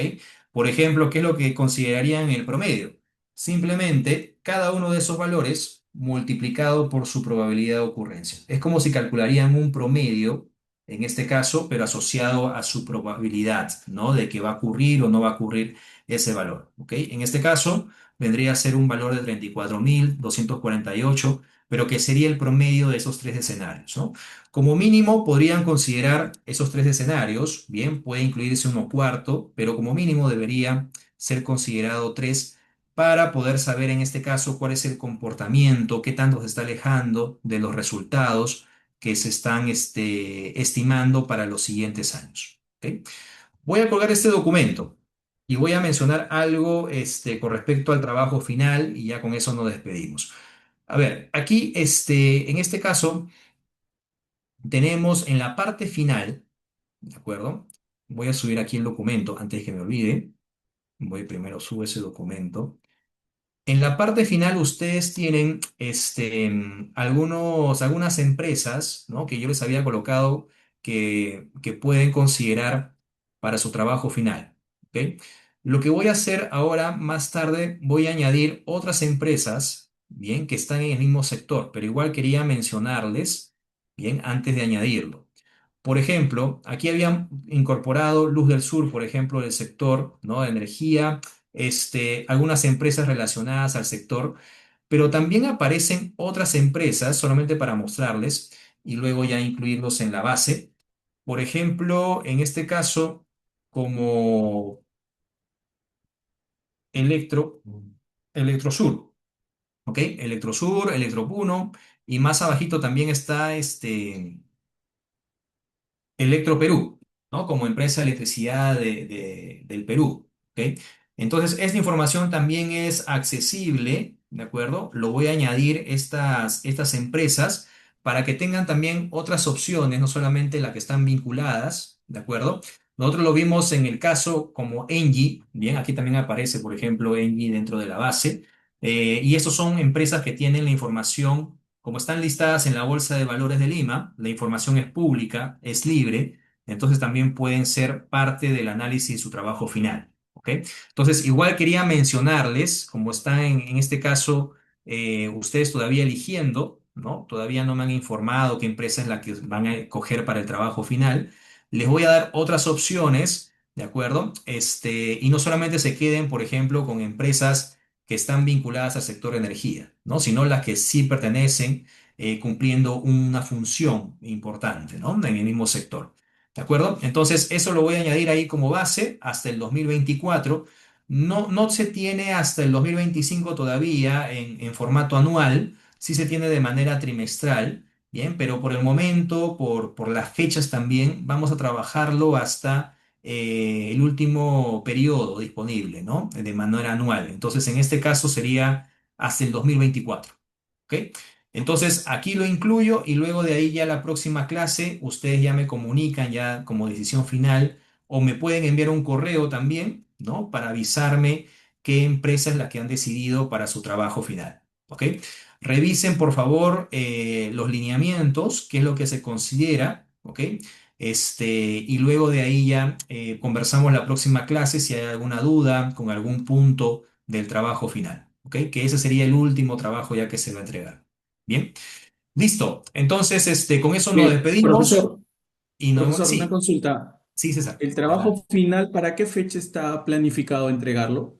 Por ejemplo, ¿qué es lo que considerarían el promedio? Simplemente cada uno de esos valores multiplicado por su probabilidad de ocurrencia. Es como si calcularían un promedio, en este caso, pero asociado a su probabilidad, ¿no? De que va a ocurrir o no va a ocurrir ese valor. ¿Ok? En este caso, vendría a ser un valor de 34.248, pero que sería el promedio de esos tres escenarios, ¿no? Como mínimo podrían considerar esos tres escenarios, bien, puede incluirse uno cuarto, pero como mínimo debería ser considerado tres para poder saber en este caso cuál es el comportamiento, qué tanto se está alejando de los resultados que se están estimando para los siguientes años. ¿Ok? Voy a colgar este documento y voy a mencionar algo con respecto al trabajo final y ya con eso nos despedimos. A ver, aquí en este caso tenemos en la parte final, ¿de acuerdo? Voy a subir aquí el documento antes que me olvide. Voy primero, subo ese documento. En la parte final ustedes tienen algunas empresas, ¿no? Que yo les había colocado que pueden considerar para su trabajo final. ¿Ok? Lo que voy a hacer ahora, más tarde, voy a añadir otras empresas, bien, que están en el mismo sector, pero igual quería mencionarles, bien, antes de añadirlo. Por ejemplo, aquí habían incorporado Luz del Sur, por ejemplo, del sector, ¿no? de energía, algunas empresas relacionadas al sector, pero también aparecen otras empresas, solamente para mostrarles y luego ya incluirlos en la base. Por ejemplo, en este caso, como Electro, Electrosur, ¿ok? Electrosur, Electropuno, y más abajito también está Electroperú, ¿no? Como empresa de electricidad del Perú, ¿ok? Entonces, esta información también es accesible, ¿de acuerdo? Lo voy a añadir estas empresas para que tengan también otras opciones, no solamente las que están vinculadas, ¿de acuerdo? Nosotros lo vimos en el caso como Engie, bien, aquí también aparece, por ejemplo, Engie dentro de la base, y estos son empresas que tienen la información como están listadas en la Bolsa de Valores de Lima, la información es pública, es libre, entonces también pueden ser parte del análisis de su trabajo final. ¿Ok? Entonces, igual quería mencionarles, como están en este caso ustedes todavía eligiendo, ¿no? Todavía no me han informado qué empresa es la que van a escoger para el trabajo final. Les voy a dar otras opciones, ¿de acuerdo? Y no solamente se queden, por ejemplo, con empresas que están vinculadas al sector de energía, ¿no? Sino las que sí pertenecen cumpliendo una función importante, ¿no? En el mismo sector. ¿De acuerdo? Entonces, eso lo voy a añadir ahí como base hasta el 2024. No, no se tiene hasta el 2025 todavía en formato anual, sí se tiene de manera trimestral, ¿bien? Pero por el momento, por las fechas también, vamos a trabajarlo hasta el último periodo disponible, ¿no? De manera anual. Entonces, en este caso sería hasta el 2024. ¿Ok? Entonces, aquí lo incluyo y luego de ahí ya la próxima clase, ustedes ya me comunican ya como decisión final o me pueden enviar un correo también, ¿no? Para avisarme qué empresa es la que han decidido para su trabajo final. ¿Ok? Revisen, por favor, los lineamientos, qué es lo que se considera, ¿ok? Y luego de ahí ya conversamos la próxima clase si hay alguna duda con algún punto del trabajo final, ¿ok? Que ese sería el último trabajo ya que se va a entregar. Bien, listo. Entonces, con eso nos despedimos Profesor, y nos vemos. profesor, una Sí, consulta. sí, César. ¿El Adelante. trabajo final para qué fecha está planificado entregarlo?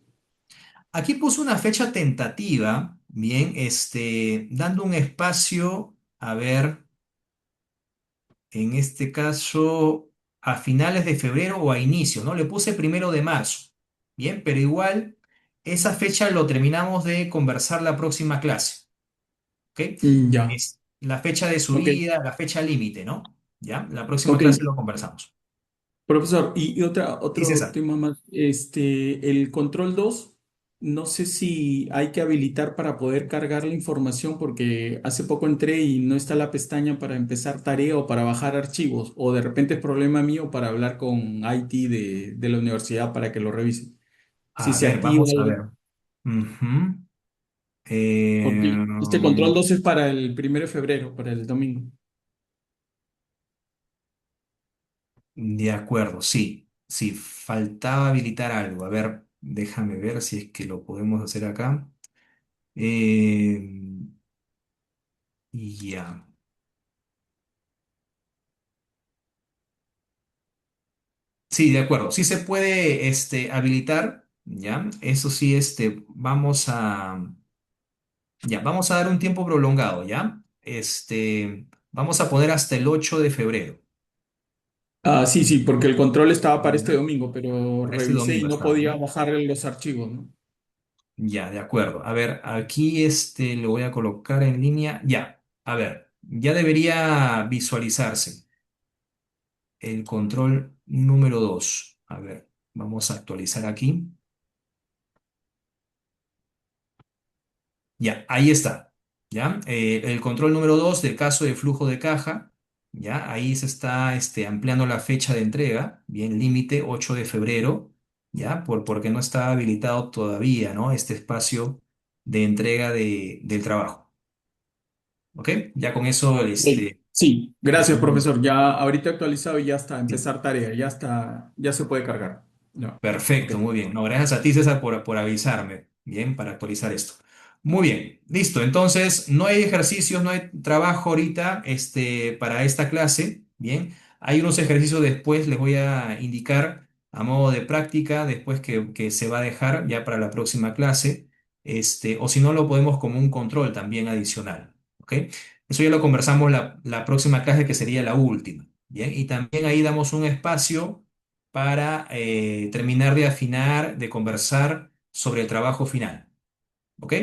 Aquí puse una fecha tentativa, bien, dando un espacio, a ver. En este caso a finales de febrero o a inicio, ¿no? Le puse 1 de marzo, bien, pero igual esa fecha lo terminamos de conversar la próxima clase, ¿ok? Ya, Es la fecha de ok, subida, la fecha límite, ¿no? ¿Ya? La próxima ok. clase lo conversamos. Profesor, y Sí, otro César. tema más. El control 2, no sé si hay que habilitar para poder cargar la información porque hace poco entré y no está la pestaña para empezar tarea o para bajar archivos, o de repente es problema mío para hablar con IT de la universidad para que lo revisen. Si A se ver, activa vamos a algo, ver. Ujú. Eh, porque este control 2 es para el 1 de febrero, para el domingo. de acuerdo, sí. Sí, faltaba habilitar algo. A ver, déjame ver si es que lo podemos hacer acá. Eh, ya. Sí, de acuerdo. Sí se puede habilitar, ¿ya? Eso sí, vamos a dar un tiempo prolongado, ¿ya? Vamos a poner hasta el 8 de febrero. Ah, sí, sí, porque el control estaba para este ¿Ya? domingo, pero Para este revisé y domingo no estaba, podía ¿no? bajar los archivos, ¿no? Ya, de acuerdo. A ver, aquí lo voy a colocar en línea. Ya, a ver, ya debería visualizarse el control número 2. A ver, vamos a actualizar aquí. Ya, ahí está. ¿Ya? El control número 2 del caso de flujo de caja. ¿Ya? Ahí se está ampliando la fecha de entrega. Bien, límite 8 de febrero. ¿Ya? Porque no está habilitado todavía, ¿no? Este espacio de entrega del trabajo. ¿Ok? Ya con eso, Ok. Sí, gracias, estamos. profesor. Ya ahorita actualizado y ya está, empezar tarea, ya está, ya se puede cargar. No. Ok. Perfecto, muy bien. No, gracias a ti, César, por avisarme. Bien, para actualizar esto. Muy bien, listo. Entonces, no hay ejercicios, no hay trabajo ahorita, para esta clase. Bien, hay unos ejercicios después, les voy a indicar a modo de práctica, después que se va a dejar ya para la próxima clase. O si no, lo podemos como un control también adicional. ¿Ok? Eso ya lo conversamos la próxima clase, que sería la última. Bien, y también ahí damos un espacio para terminar de afinar, de conversar sobre el trabajo final. ¿Ok?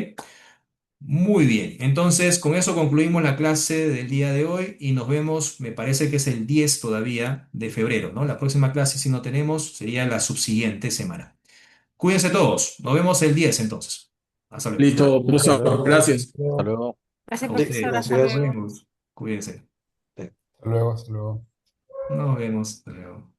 Muy bien. Entonces, con eso concluimos la clase del día de hoy y nos vemos, me parece que es el 10 todavía de febrero, ¿no? La próxima clase, si no tenemos, sería la subsiguiente semana. Cuídense todos. Nos vemos el 10 entonces. Hasta luego. Listo, Hasta profesor. luego. Gracias. Hasta luego. Gracias, A Sí, profesor. ustedes. Hasta Nos gracias. luego. vemos. Cuídense. Hasta luego, hasta luego. Nos vemos. Hasta luego.